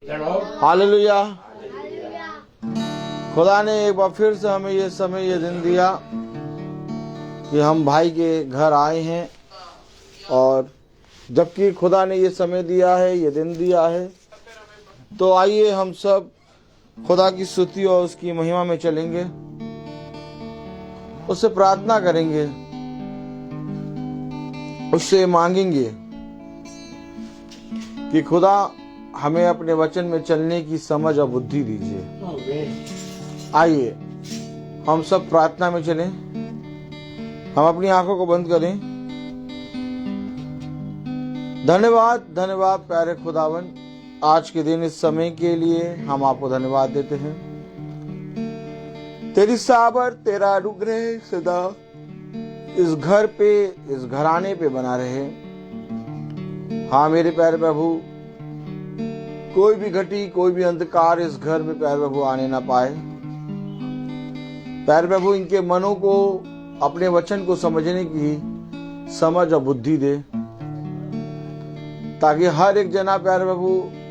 Hallelujah. खुदा ने एक बार फिर से हमें ये समय ये दिन दिया कि हम भाई के घर आए हैं, और जबकि खुदा ने ये समय दिया है, ये दिन दिया है, तो आइए हम सब खुदा की स्तुति और उसकी महिमा में चलेंगे, उससे प्रार्थना करेंगे, उससे मांगेंगे कि खुदा हमें अपने वचन में चलने की समझ और बुद्धि दीजिए। आइए हम सब प्रार्थना में चलें, हम अपनी आंखों को बंद करें। धन्यवाद धन्यवाद प्यारे खुदावन, आज के दिन इस समय के लिए हम आपको धन्यवाद देते हैं। तेरी साबर तेरा अनुग्रह सदा इस घर पे, इस घराने पे बना रहे। हाँ मेरे प्यारे प्रभु, कोई भी घटी, कोई भी अंधकार इस घर में प्यारे प्रभु आने ना पाए। प्यारे प्रभु, इनके मनों को अपने वचन को समझने की समझ और बुद्धि दे, ताकि हर एक जना प्यारे प्रभु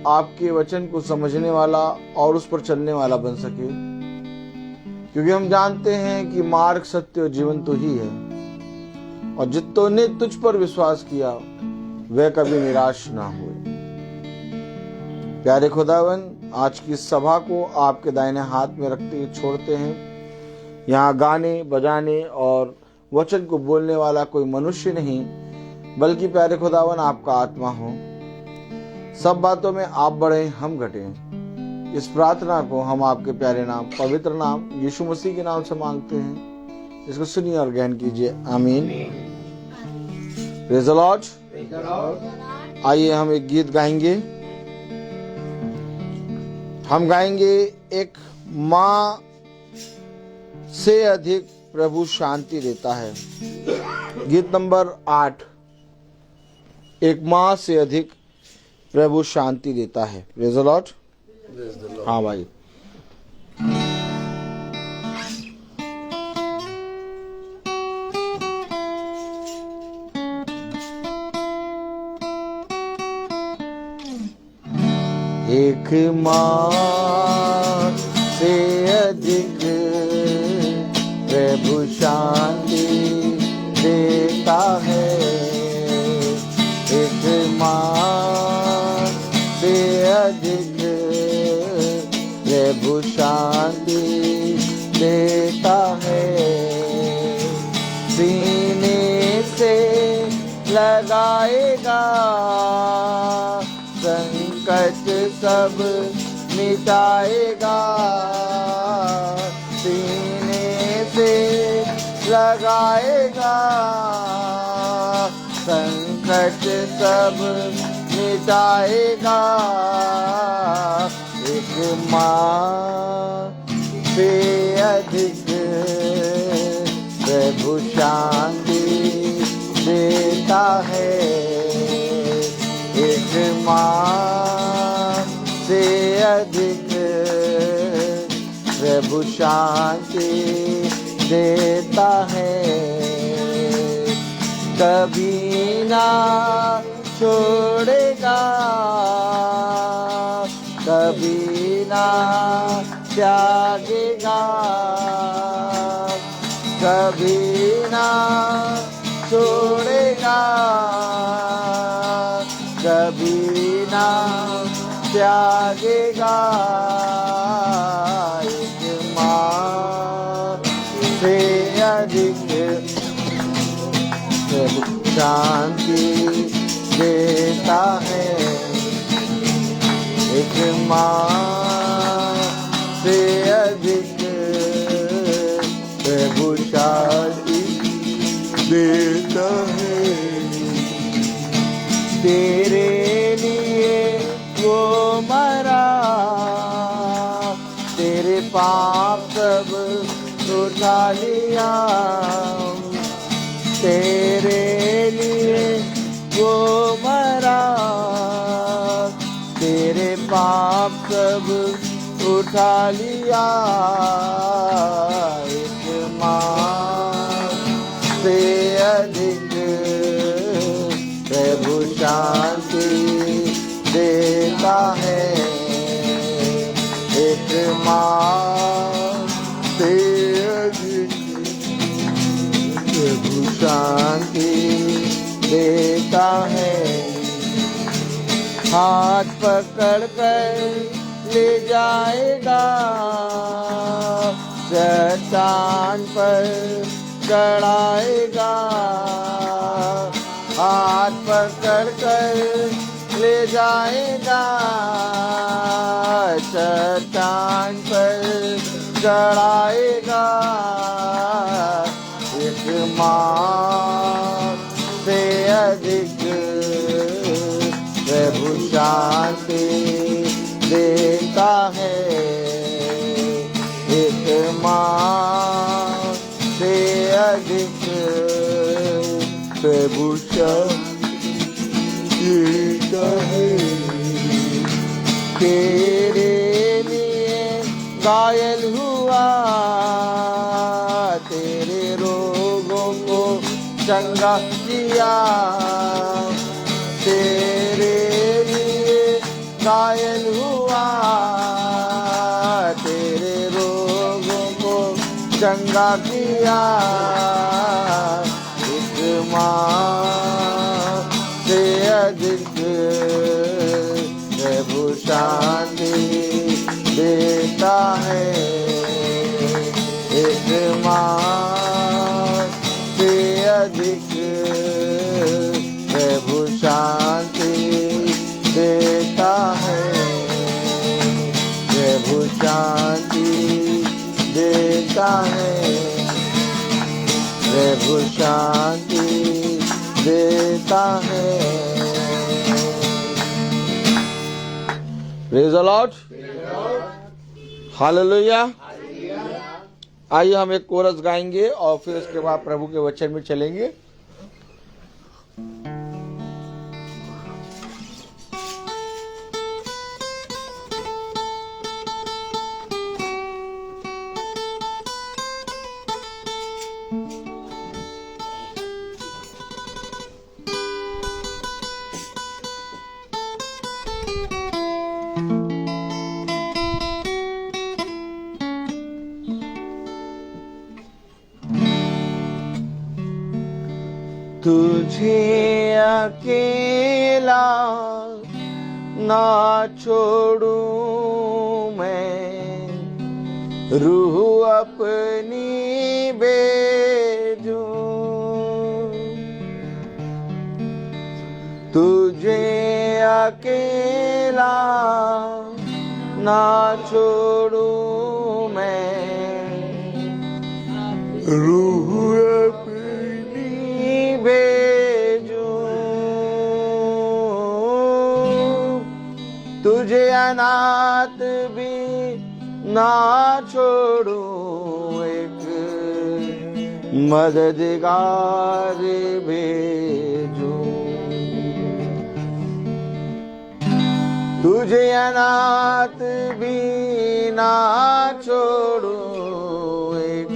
आपके वचन को समझने वाला और उस पर चलने वाला बन सके, क्योंकि हम जानते हैं कि मार्ग, सत्य और जीवन तो ही है, और जितनों ने तुझ पर विश्वास किया वह कभी निराश ना हुए। प्यारे खुदावन, आज की सभा को आपके दाहिने हाथ में रखते हुए छोड़ते हैं। यहाँ गाने बजाने और वचन को बोलने वाला कोई मनुष्य नहीं, बल्कि प्यारे खुदावन आपका आत्मा हो। सब बातों में आप बढ़े, हम घटें। इस प्रार्थना को हम आपके प्यारे नाम, पवित्र नाम यीशु मसीह के नाम से मांगते हैं। इसको सुनिए और ग्रहण कीजिए। आमीन। Praise the Lord. आइए हम एक गीत गाएंगे। हम गाएंगे, एक माँ से अधिक प्रभु शांति देता है। गीत नंबर 8, एक माँ से अधिक प्रभु शांति देता है। Praise the Lord. हाँ भाई। एक माँ से अधिक प्रभु शांति देता है। एक माँ से अधिक प्रभु शांति देता है। सीने से लगाएगा, संकट सब मिटाएगा। सीने से लगाएगा, संकट सब मिटाएगा। एक माँ से अधिक प्रभु शांति देता है। एक माँ से अधिक प्रभु शांति देता है। कभी ना छोड़ेगा, कभी ना त्यागेगा, कभी ना छोड़ेगा, कभी ना त्यागेगा। एक माँ से अधिक प्रभु शांति देता है। एक माँ से अधिक प्रभु शांति देता है। तेरे लिए वो मरा, तेरे पाप सब उठा लिया। तेरे लिए वो मरा, तेरे पाप सब उठा लिया। एक माँ से अधिक प्रभु शांति देता है। एक माँ से अधिक प्रभु शांति देता है। हाथ पकड़ कर ले जाएगा, चट्टान पर चढ़ाएगा। हाथ पकड़ कर ले जाएगा, चट्टान पर चढ़ाएगा। एक माँ से अधिक प्रभु शांति देता है। एक माँ से अधिक प्रभु शांति देता है। तेरे लिए घायल हुआ, तेरे रोगों को चंगा किया। तेरे लिए घायल हुआ, तेरे रोगों को चंगा किया। एक माँ से अधिक प्रभु शांति देता है। एक माँ से अधिक प्रभु शांति देता है। प्रभु शांति देता है। प्रभु शांति देता है। Praise the Lord, hallelujah. आइए हम एक कोरस गाएंगे और फिर उसके बाद प्रभु के वचन में चलेंगे। तुझे अकेला ना छोड़ूं मैं, रूह अपनी भेजूं। तुझे अकेला ना छोड़ूं मैं, रूह भेजूं। तुझे अनाथ भी ना छोड़ूं, एक मददगार भेजूं। तुझे अनाथ भी ना छोड़ूं, एक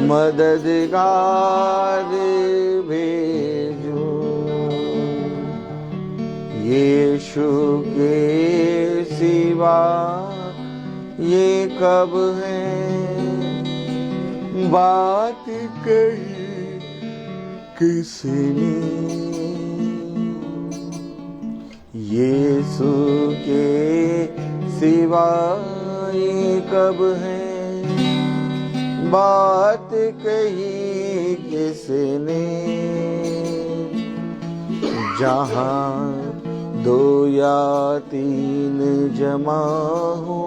मददगार भेजूं। यीशु के सिवा ये कब है बात कही किसने। यीशु के सिवा ये कब है बात कही किसने। जहाँ दो या तीन जमा हो,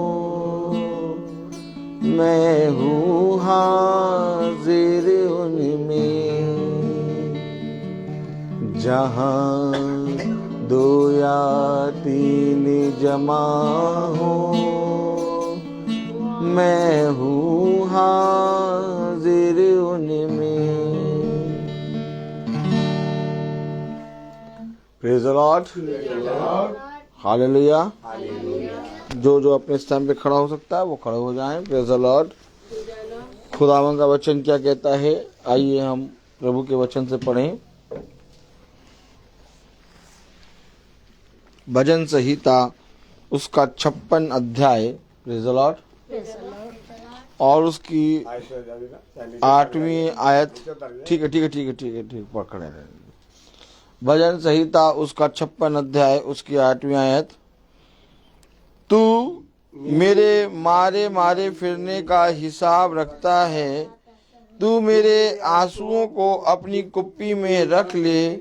मैं हूँ हाजिर उनमें। जहाँ दो या तीन जमा हो, मैं हूँ हाजिर उनमें। Praise the Lord, hallelujah. जो अपने स्थान पे खड़ा हो सकता है वो खड़े हो जाएं। Praise the Lord. खुदावन का वचन क्या कहता है, आइए हम प्रभु के वचन से पढ़ें। भजन संहिता उसका 56 अध्याय, प्रेज़ द लॉर्ड, और उसकी 8वीं आयत। ठीक है, पकड़े रहें। भजन संहिता उसका 56 अध्याय, उसकी 8वीं आयत। तू मेरे मारे मारे फिरने का हिसाब रखता है, तू मेरे आंसुओं को अपनी कुप्पी में रख ले,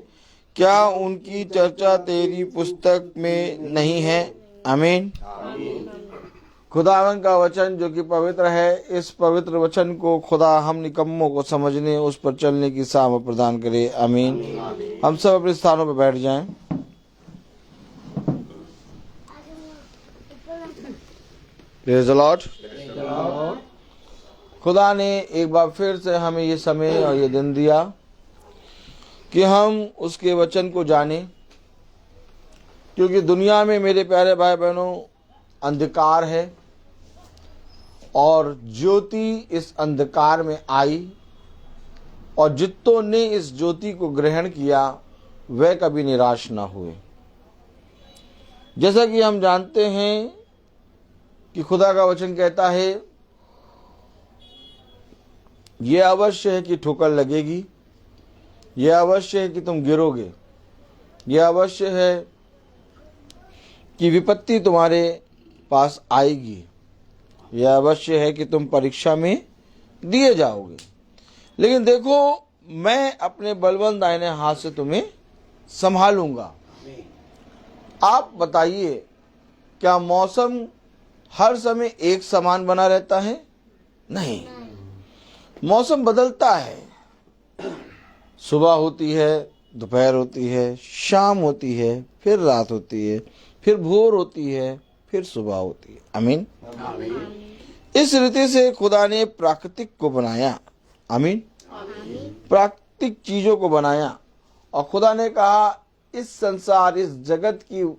क्या उनकी चर्चा तेरी पुस्तक में नहीं है? आमीन। खुदावन का वचन जो कि पवित्र है, इस पवित्र वचन को खुदा हम निकम्मों को समझने, उस पर चलने की सामर्थ प्रदान करे। आमीन। हम सब अपने स्थानों पर बैठ जाएं। Praise the Lord. खुदा ने एक बार फिर से हमें ये समय और ये दिन दिया कि हम उसके वचन को जानें, क्योंकि दुनिया में मेरे प्यारे भाई बहनों अंधकार है, और ज्योति इस अंधकार में आई, और जितों ने इस ज्योति को ग्रहण किया वह कभी निराश ना हुए। जैसा कि हम जानते हैं कि खुदा का वचन कहता है, यह अवश्य है कि ठोकर लगेगी, यह अवश्य है कि तुम गिरोगे, यह अवश्य है कि विपत्ति तुम्हारे पास आएगी, यह अवश्य है कि तुम परीक्षा में दिए जाओगे। लेकिन देखो, मैं अपने बलवंत दाहिने हाथ से तुम्हें संभालूंगा। आप बताइए, क्या मौसम हर समय एक समान बना रहता है? नहीं, मौसम बदलता है। सुबह होती है, दोपहर होती है, शाम होती है, फिर रात होती है, फिर भोर होती है, फिर सुबह होती है। आमीन। इस रीति से खुदा ने प्राकृतिक को बनाया। आमीन। प्राकृतिक चीजों को बनाया, और खुदा ने कहा इस संसार, इस जगत की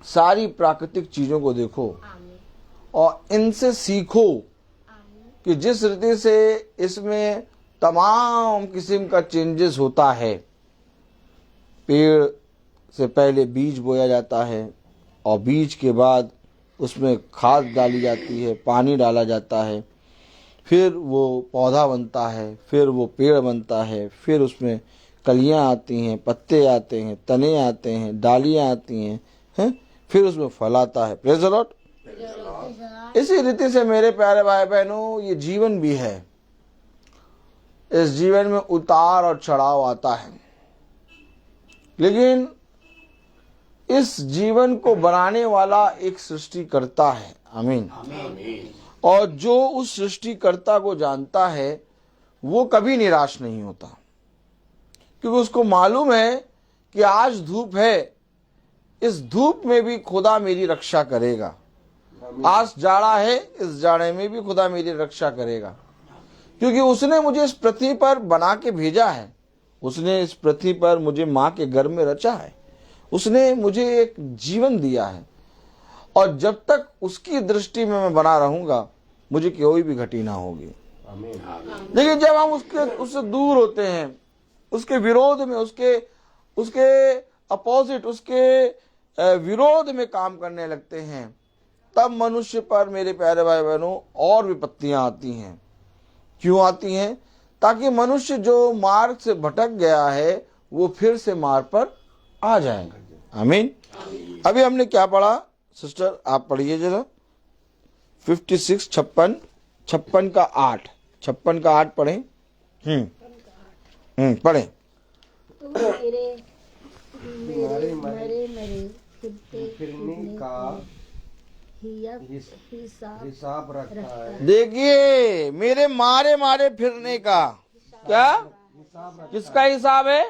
सारी प्राकृतिक चीजों को देखो और इनसे सीखो कि जिस रीति से इसमें तमाम किस्म का चेंजेस होता है। पेड़ से पहले बीज बोया जाता है, और बीज के बाद उसमें खाद डाली जाती है, पानी डाला जाता है, फिर वो पौधा बनता है, फिर वो पेड़ बनता है, फिर उसमें कलियां आती हैं, पत्ते आते हैं, तने आते हैं, डालियां आती हैं, फिर उसमें फल आता है। Praise the Lord. इसी रीति से मेरे प्यारे भाई बहनों, ये जीवन भी है। इस जीवन में उतार और चढ़ाव आता है, लेकिन इस जीवन को बनाने वाला एक सृष्टिकर्ता है। आमीन। और जो उस सृष्टिकर्ता को जानता है वो कभी निराश नहीं होता, क्योंकि उसको मालूम है कि आज धूप है, इस धूप में भी खुदा मेरी रक्षा करेगा। आज जाड़ा है, इस जाड़े में भी खुदा मेरी रक्षा करेगा, क्योंकि उसने मुझे इस पृथ्वी पर बना के भेजा है। उसने इस पृथ्वी पर मुझे माँ के गर्भ में रचा है। उसने मुझे एक जीवन दिया है, और जब तक उसकी दृष्टि में मैं बना रहूंगा, मुझे कोई भी घटी ना होगी। लेकिन जब हम उससे दूर होते हैं, उसके विरोध में, उसके अपोजिट, उसके विरोध में काम करने लगते हैं, तब मनुष्य पर मेरे प्यारे भाई बहनों और विपत्तियां आती हैं। क्यों आती हैं? ताकि मनुष्य जो मार्ग से भटक गया है वो फिर से मार्ग पर आ जाए। आमीन। अभी हमने क्या पढ़ा? सिस्टर आप पढ़िए जरा। 56 56 का 8 56 का 8 पढ़ें। पढ़ें। फिरने का हिसाब रखता है। देखिए, मेरे मारे मारे फिरने का क्या, किसका हिसाब है?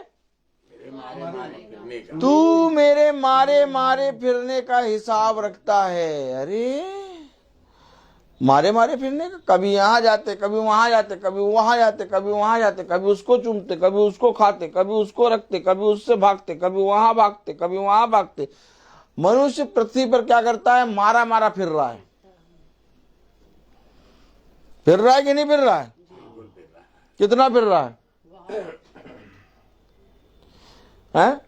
तू मेरे मारे मारे फिरने का हिसाब रखता है। अरे मारे मारे फिरने का, कभी यहाँ जाते, कभी वहां जाते, कभी वहां जाते, कभी वहां जाते, कभी उसको चूमते, कभी उसको खाते, कभी उसको रखते, कभी उससे भागते, कभी वहां भागते, कभी वहां भागते। मनुष्य पृथ्वी पर क्या करता है? मारा मारा फिर रहा है। फिर रहा है कि नहीं फिर रहा है? कितना फिर रहा है?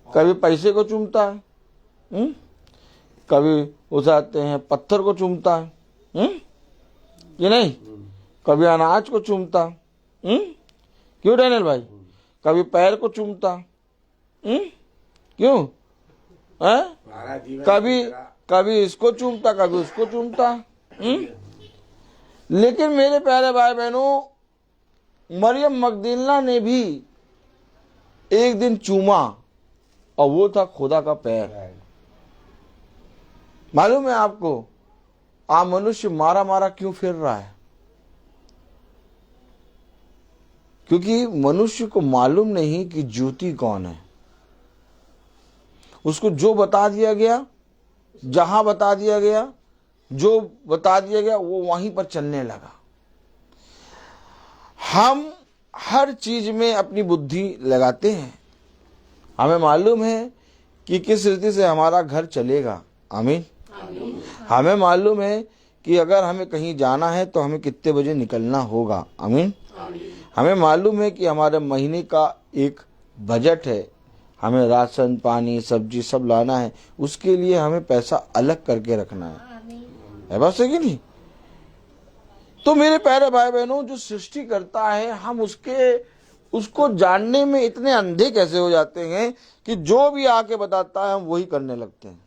कभी पैसे को चूमता है, कभी उठाते हैं पत्थर को चूमता है, कि नहीं? कभी अनाज को चूमता, क्यों डैनियल भाई? कभी पैर को चूमता, क्यों? कभी इसको चूमता, कभी उसको चूमता। लेकिन मेरे प्यारे भाई बहनों, मरियम मगदलीना ने भी एक दिन चूमा और वो था खुदा का पैर। मालूम है आपको, आप मनुष्य मारा मारा क्यों फिर रहा है? क्योंकि मनुष्य को मालूम नहीं कि ज्योति कौन है। उसको जो बता दिया गया, जहां बता दिया गया, जो बता दिया गया, वो वहीं पर चलने लगा। हम हर चीज में अपनी बुद्धि लगाते हैं। हमें मालूम है कि किस रीति से हमारा घर चलेगा। आमीन। हमें मालूम है कि अगर हमें कहीं जाना है तो हमें कितने बजे निकलना होगा। आमीन। हमें मालूम है कि हमारे महीने का एक बजट है, हमें राशन पानी सब्जी सब लाना है, उसके लिए हमें पैसा अलग करके रखना है बस, है कि नहीं? तो मेरे प्यारे भाई बहनों, जो सृष्टि करता है, हम उसको जानने में इतने अंधे कैसे हो जाते हैं कि जो भी आके बताता है हम वही करने लगते हैं,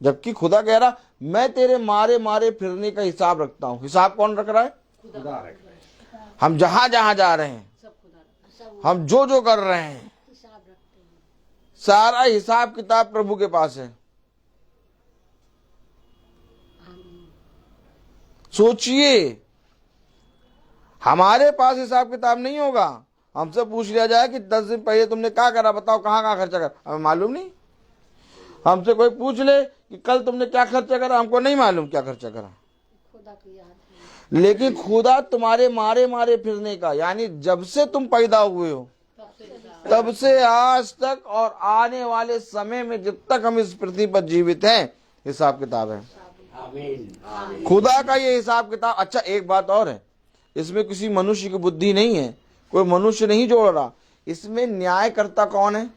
जबकि खुदा कह रहा मैं तेरे मारे मारे फिरने का हिसाब रखता हूं। हिसाब कौन रख रहा है? खुदा रख रहा है। हम जहां जहां जा रहे हैं, हम जो जो कर रहे हैं, सारा हिसाब किताब प्रभु के पास है। सोचिए, हमारे पास हिसाब किताब नहीं होगा। हमसे पूछ लिया जाए कि 10 दिन पहले तुमने क्या करा, बताओ कहाँ कहाँ खर्चा करा, हमें मालूम नहीं। हमसे कोई पूछ ले कि कल तुमने क्या खर्चा करा, हमको नहीं मालूम क्या खर्चा करा। लेकिन खुदा तुम्हारे मारे मारे फिरने का, यानी जब से तुम पैदा हुए हो तब से आज तक और आने वाले समय में जब तक हम इस पृथ्वी पर जीवित हैं, हिसाब किताब है। खुदा का ये हिसाब किताब। अच्छा, एक बात और है, इसमें किसी मनुष्य की बुद्धि नहीं है, कोई मनुष्य नहीं जोड़ रहा। इसमें न्यायकर्ता कौन है?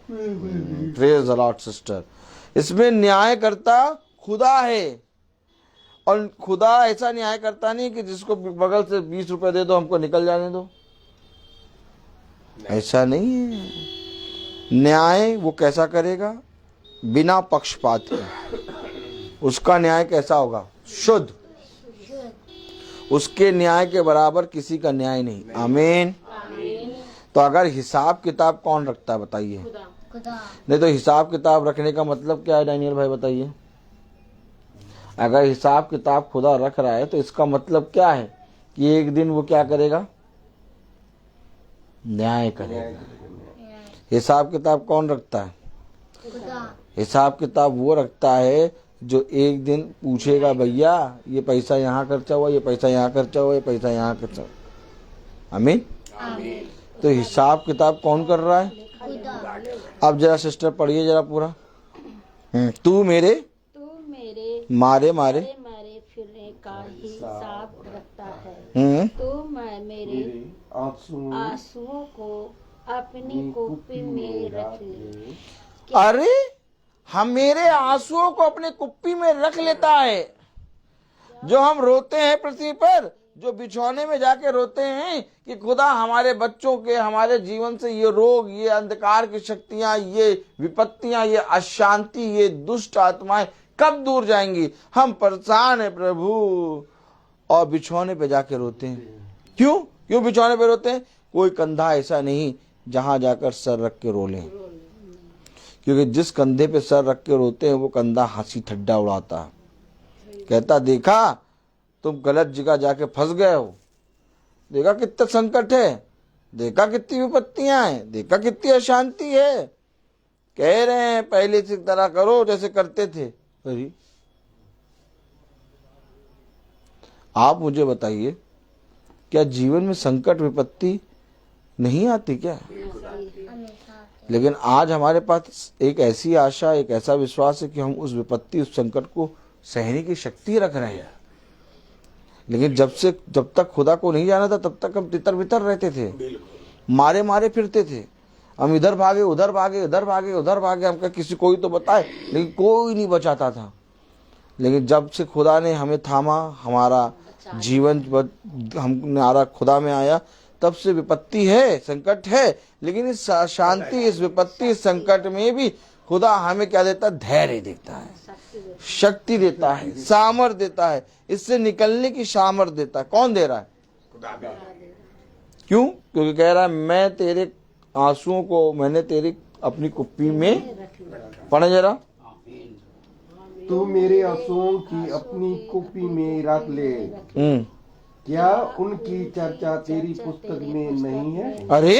Praise the Lord sister. इसमें न्यायकर्ता खुदा है। और खुदा ऐसा न्याय करता नहीं कि जिसको बगल से 20 रुपए दे दो हमको निकल जाने दो, ऐसा नहीं है। न्याय वो कैसा करेगा? बिना पक्षपात के। उसका न्याय कैसा होगा? शुद्ध। उसके न्याय के बराबर किसी का न्याय नहीं। आमीन। तो अगर हिसाब किताब कौन रखता है बताइए? नहीं तो हिसाब किताब रखने का मतलब क्या है डैनियल भाई, बताइए? अगर हिसाब किताब खुदा रख रहा है तो इसका मतलब क्या है कि एक दिन वो क्या करेगा? न्याय करेगा। हिसाब किताब कौन रखता है? हिसाब किताब वो रखता है जो एक दिन पूछेगा, भैया ये पैसा यहाँ खर्चा हुआ, ये पैसा यहाँ खर्चा हुआ, ये पैसा यहाँ खर्चा हुआ। आमीन। तो हिसाब किताब कौन कर रहा है? अब जरा सिस्टर पढ़िए जरा पूरा। तू मेरे मारे मारे फिरने का हिसाब रखता है, तो मैं मेरे आंसुओं को अपनी कुप्पी में रख ले। अरे, हम मेरे आंसुओं को अपने कुप्पी में रख लेता है। जो हम रोते हैं पृथ्वी पर, जो बिछौने में जाके रोते हैं कि खुदा हमारे बच्चों के, हमारे जीवन से ये रोग, ये अंधकार की शक्तियां, ये विपत्तियां, ये अशांति, ये दुष्ट आत्माएं कब दूर जाएंगी, हम परेशान है प्रभु, और बिछौने पे जाके रोते हैं। क्यों बिछौने पे रोते हैं? कोई कंधा ऐसा नहीं जहां जाकर सर रख के रो लें, क्योंकि जिस कंधे पे सर रख के रोते हैं वो कंधा हंसी ठड्डा उड़ाता है, कहता देखा तुम गलत जगह जाके फंस गए हो, देखा कितना संकट है, देखा कितनी विपत्तियां हैं, देखा कितनी अशांति है। कह रहे हैं पहले से तरह करो जैसे करते थे। अरे आप मुझे बताइए, क्या जीवन में संकट विपत्ति नहीं आती क्या? लेकिन आज हमारे पास एक ऐसी आशा, एक ऐसा विश्वास है कि हम उस विपत्ति, उस संकट को सहने की शक्ति रख रहे हैं। लेकिन जब तक खुदा को नहीं जाना था तब तक हम तितर बितर रहते थे, मारे मारे फिरते थे। हम इधर भागे उधर भागे इधर भागे उधर भागे, हम कहा किसी कोई तो बताए, लेकिन कोई नहीं बचाता था। लेकिन जब से खुदा ने हमें थामा, हमारा जीवन हमारा खुदा में आया, तब से विपत्ति है, संकट है, लेकिन इस शांति, इस विपत्ति, इस संकट में भी खुदा हमें क्या देता है? धैर्य देता है, शक्ति देता है, सामर्थ देता है, इससे निकलने की सामर्थ देता है। कौन दे रहा है? क्यों? क्योंकि कह रहा है मैं तेरे आंसुओं को मैंने तेरी अपनी कुप्पी में, पढ़े जरा, तू मेरे आंसुओं की अपनी कुप्पी में रख ले, क्या उनकी चर्चा तेरी पुस्तक में नहीं है? अरे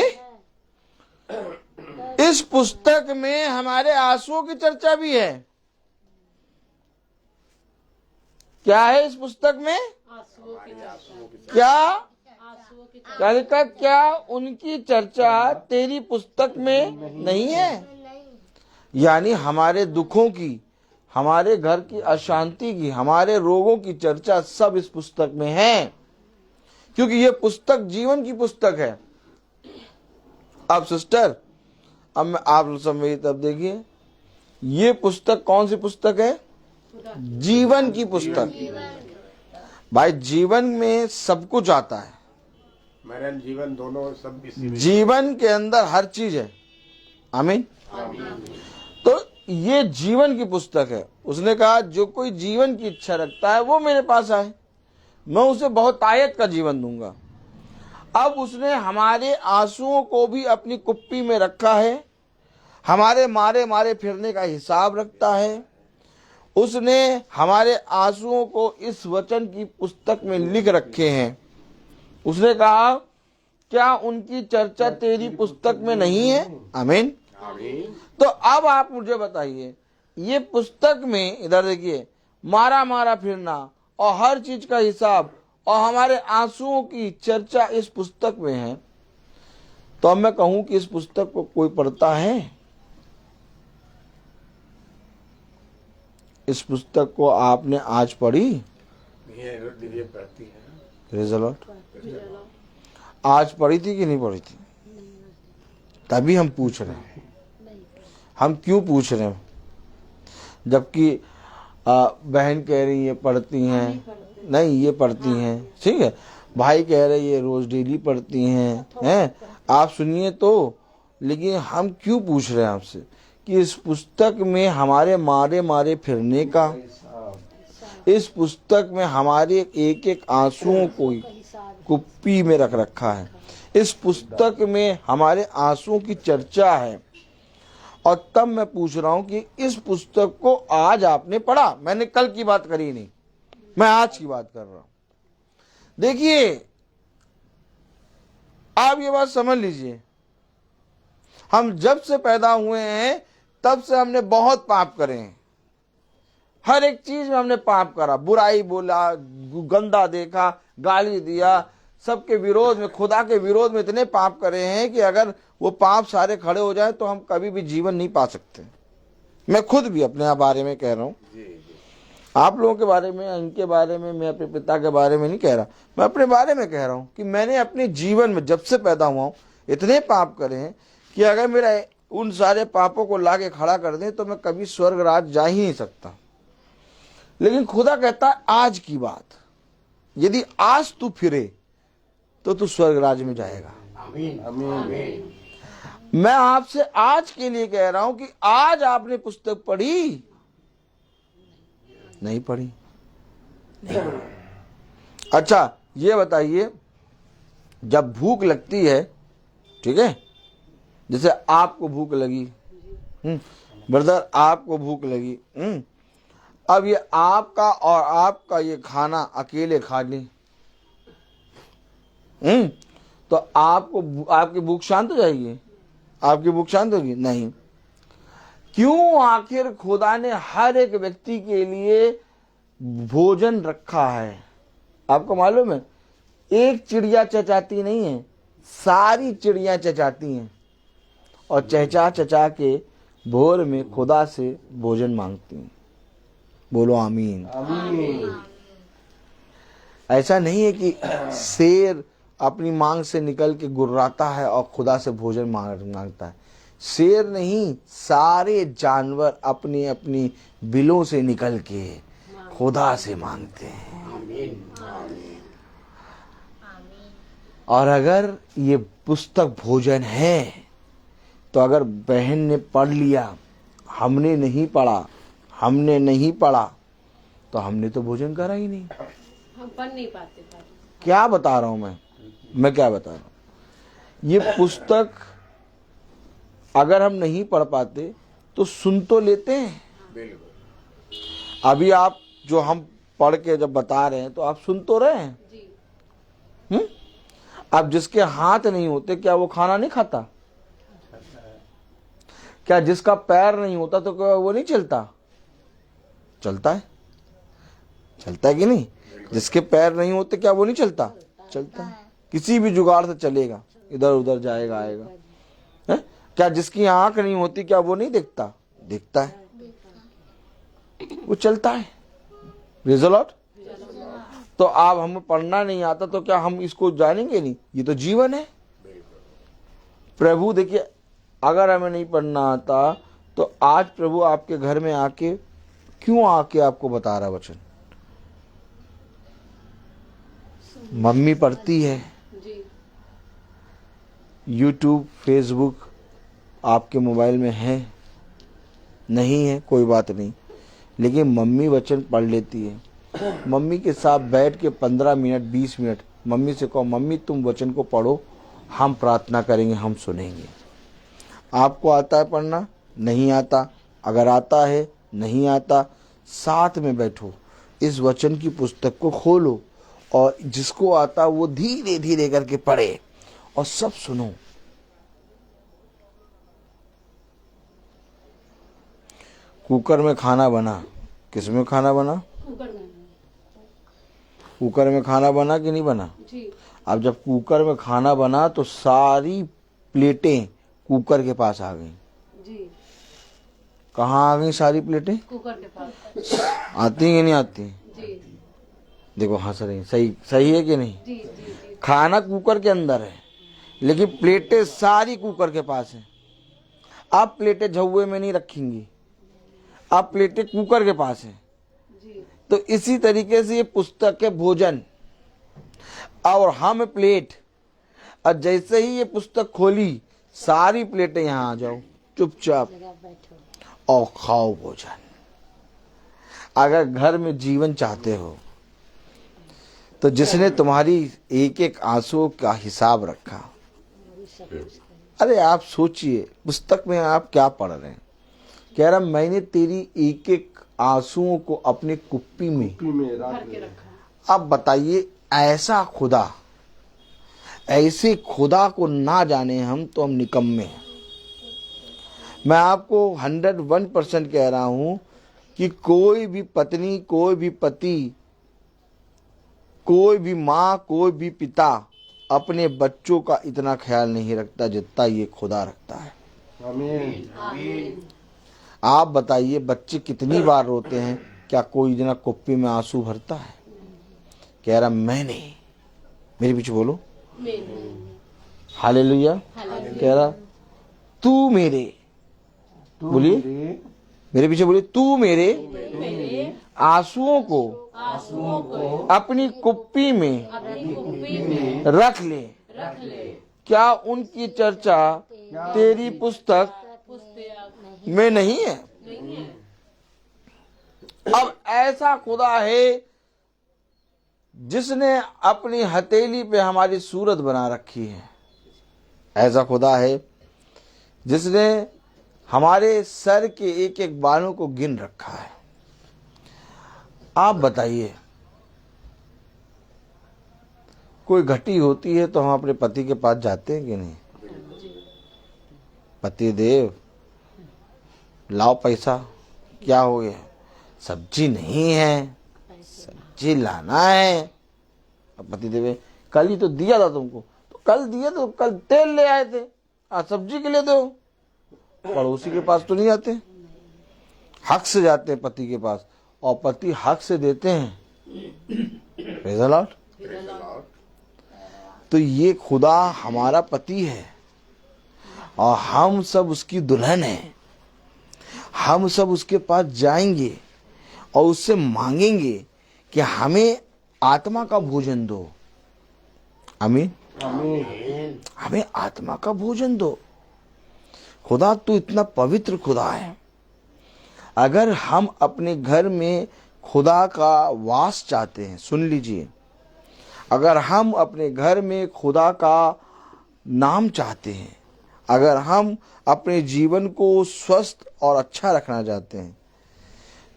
इस पुस्तक में हमारे आंसुओं की चर्चा भी है। क्या है इस पुस्तक में? क्या लिखा? क्या उनकी चर्चा तेरी पुस्तक में नहीं है? यानी हमारे दुखों की, हमारे घर की अशांति की, हमारे रोगों की चर्चा सब इस पुस्तक में है, क्योंकि ये पुस्तक जीवन की पुस्तक है। अब सिस्टर, अब मैं आप सब मेरी तरफ देखिए, ये पुस्तक कौन सी पुस्तक है? जीवन की पुस्तक। भाई जीवन में सब कुछ आता है, मरण जीवन दोनों सब इसी में। जीवन के अंदर हर चीज है। आमीन। तो ये जीवन की पुस्तक है। उसने कहा जो कोई जीवन की इच्छा रखता है वो मेरे पास आए, मैं उसे बहुत आयत का जीवन दूंगा। अब उसने हमारे आंसुओं को भी अपनी कुप्पी में रखा है, हमारे मारे मारे फिरने का हिसाब रखता है। उसने हमारे आंसुओं को इस वचन की पुस्तक में लिख रखे हैं। उसने कहा क्या उनकी चर्चा तेरी पुस्तक में नहीं है? आमीन। तो अब आप मुझे बताइए, ये पुस्तक में, इधर देखिए, मारा मारा फिरना और हर चीज का हिसाब और हमारे आंसुओं की चर्चा इस पुस्तक में है। तो अब मैं कहूं कि इस पुस्तक को कोई पढ़ता है? इस पुस्तक को आपने आज पढ़ी? ये पढ़ती है। रिजल्ट आज पढ़ी थी कि नहीं पढ़ी थी? तभी हम पूछ रहे हैं। हम क्यों पूछ रहे हैं? जबकि बहन कह रही ये पढ़ती हैं, नहीं ये पढ़ती हैं, ठीक है। भाई कह रहे ये रोज डेली पढ़ती हैं, आप सुनिए तो। लेकिन हम क्यों पूछ रहे हैं आपसे कि इस पुस्तक में हमारे मारे मारे फिरने का, इस पुस्तक में हमारे एक एक आंसुओं को कुप्पी में रख रखा है। इस पुस्तक में हमारे आंसुओं की चर्चा है। और तब मैं पूछ रहा हूं कि इस पुस्तक को आज आपने पढ़ा? मैंने कल की बात करी नहीं, मैं आज की बात कर रहा हूं। देखिए आप ये बात समझ लीजिए, हम जब से पैदा हुए हैं तब से हमने बहुत पाप करे हैं। हर एक चीज में हमने पाप करा, बुराई बोला, गंदा देखा, गाली दिया, सबके विरोध में, खुदा के विरोध में इतने पाप करे हैं कि अगर वो पाप सारे खड़े हो जाए तो हम कभी भी जीवन नहीं पा सकते। मैं खुद भी अपने बारे में कह रहा हूँ, आप लोगों के बारे में, इनके बारे में, मैं अपने पिता के बारे में नहीं कह रहा, मैं अपने बारे में कह रहा हूँ कि मैंने अपने जीवन में जब से पैदा हुआ हूँ इतने पाप करे हैं कि अगर मेरा उन सारे पापों को लाके खड़ा कर दें तो मैं कभी स्वर्ग राज जा ही नहीं सकता। लेकिन खुदा कहता है आज की बात, यदि आज तू फिरे तो तू स्वर्ग राज में जाएगा। आमीन। आमीन। मैं आपसे आज के लिए कह रहा हूं कि आज आपने पुस्तक पढ़ी? नहीं पढ़ी। अच्छा ये बताइए, जब भूख लगती है, ठीक है, जैसे आपको भूख लगी, ब्रदर आपको भूख लगी, अब ये आपका और आपका ये खाना अकेले खा ली, तो आपको, आपकी भूख शांत हो जाएगी? आपकी भूख शांत होगी? नहीं। क्यों? आखिर खुदा ने हर एक व्यक्ति के लिए भोजन रखा है। आपको मालूम है, एक चिड़िया चचाती नहीं है, सारी चिड़िया चचाती हैं और चहचा चचा के भोर में खुदा से भोजन मांगती हैं। बोलो आमीन। आमीन। ऐसा नहीं है कि शेर अपनी मांग से निकल के गुर्राता है और खुदा से भोजन मांगता है। शेर नहीं, सारे जानवर अपनी अपनी बिलों से निकल के खुदा से मांगते हैं। और अगर ये पुस्तक भोजन है तो अगर बहन ने पढ़ लिया, हमने नहीं पढ़ा तो हमने तो भोजन करा ही नहीं। हम पढ़ नहीं पाते। क्या बता रहा हूं मैं क्या बता रहा हूं। ये पुस्तक अगर हम नहीं पढ़ पाते तो सुन तो लेते हैं। बिल्कुल। अभी आप जो हम पढ़ के जब बता रहे हैं तो आप सुन तो रहे हैं। अब जिसके हाथ नहीं होते क्या वो खाना नहीं खाता? क्या जिसका पैर नहीं होता तो क्या वो नहीं चलता? चलता है कि नहीं? जिसके पैर नहीं होते क्या वो नहीं चलता? चलता है। किसी भी जुगाड़ से चलेगा, इधर उधर जाएगा आएगा है? क्या जिसकी आंख नहीं होती क्या वो नहीं देखता? देखता है, वो चलता है। Praise the Lord. तो आप हमें पढ़ना नहीं आता तो क्या हम इसको जानेंगे नहीं? ये तो जीवन है। प्रभु देखिए, अगर हमें नहीं पढ़ना आता तो आज प्रभु आपके घर में आके क्यों आके आपको बता रहा वचन? मम्मी पढ़ती है, यूट्यूब फेसबुक आपके मोबाइल में है, नहीं है कोई बात नहीं, लेकिन मम्मी वचन पढ़ लेती है। मम्मी के साथ बैठ के 15 मिनट 20 मिनट मम्मी से कहो, मम्मी तुम वचन को पढ़ो, हम प्रार्थना करेंगे, हम सुनेंगे। आपको आता है पढ़ना? नहीं आता। अगर आता है, नहीं आता, साथ में बैठो, इस वचन की पुस्तक को खोलो और जिसको आता वो धीरे धीरे करके पढ़े और सब सुनो। कुकर में खाना बना, किस में खाना बना? कुकर में खाना बना कि नहीं बना? अब जब कुकर में खाना बना तो सारी प्लेटें कुकर के पास आ गई। कहाँ आ गई सारी प्लेटें? कुकर के पास। आती कि नहीं आती? देखो हंस रही, सही है कि नहीं? खाना कुकर के अंदर है लेकिन प्लेटें सारी कुकर के पास है। आप प्लेटें झुए में नहीं रखेंगी, आप प्लेटें कुकर के पास है। तो इसी तरीके से ये पुस्तक है भोजन और हम प्लेट, और जैसे ही ये पुस्तक खोली सारी प्लेटें यहाँ आ जाओ चुपचाप और खाओ भोजन। अगर घर में जीवन चाहते हो तो जिसने तुम्हारी एक एक आंसू का हिसाब रखा, अरे आप सोचिए पुस्तक में आप क्या पढ़ रहे हैं? कह रहा मैंने तेरी एक एक आंसुओं को अपने कुप्पी में रख रखा। अब बताइए, ऐसा खुदा, ऐसे खुदा को ना जाने हम तो हम निकम्मे हैं। मैं आपको 101% कह रहा हूं कि कोई भी पत्नी, कोई भी पति, कोई भी माँ, कोई भी पिता अपने बच्चों का इतना ख्याल नहीं रखता जितना ये खुदा रखता है। आमीन। आप बताइए, बच्चे कितनी बार रोते हैं, क्या कोई जना कुप्पी में आंसू भरता है? कह रहा मैंने, मेरे पीछे बोलो हालेलुया। कह रहा तू मेरे, बोलिए मेरे पीछे बोलिए, तू मेरे आंसुओं को अपनी कुप्पी में रख ले। क्या उनकी चर्चा तेरी पुस्तक में नहीं है? अब ऐसा खुदा है जिसने अपनी हथेली पे हमारी सूरत बना रखी है। ऐसा खुदा है जिसने हमारे सर के एक एक बालों को गिन रखा है। आप बताइए, कोई घटी होती है तो हम अपने पति के पास जाते हैं कि नहीं? पति देव लाओ पैसा, क्या हो गया? सब्जी नहीं है, सब्जी लाना है। अब पति देव कल ही तो दिया था तुमको, तो कल दिया तो कल तेल ले आए थे, आज सब्जी के लिए दो। पड़ोसी के पास तो नहीं जाते, हक से जाते हैं पति के पास, और पति हक से देते हैं। Praise the Lord. तो ये खुदा हमारा पति है और हम सब उसकी दुल्हन हैं। हम सब उसके पास जाएंगे और उससे मांगेंगे कि हमें आत्मा का भोजन दो। आमीन। आमीन। हमें आत्मा का भोजन दो। खुदा तू इतना पवित्र खुदा है। अगर हम अपने घर में खुदा का वास चाहते हैं, सुन लीजिए, अगर हम अपने घर में खुदा का नाम चाहते हैं, अगर हम अपने जीवन को स्वस्थ और अच्छा रखना चाहते हैं,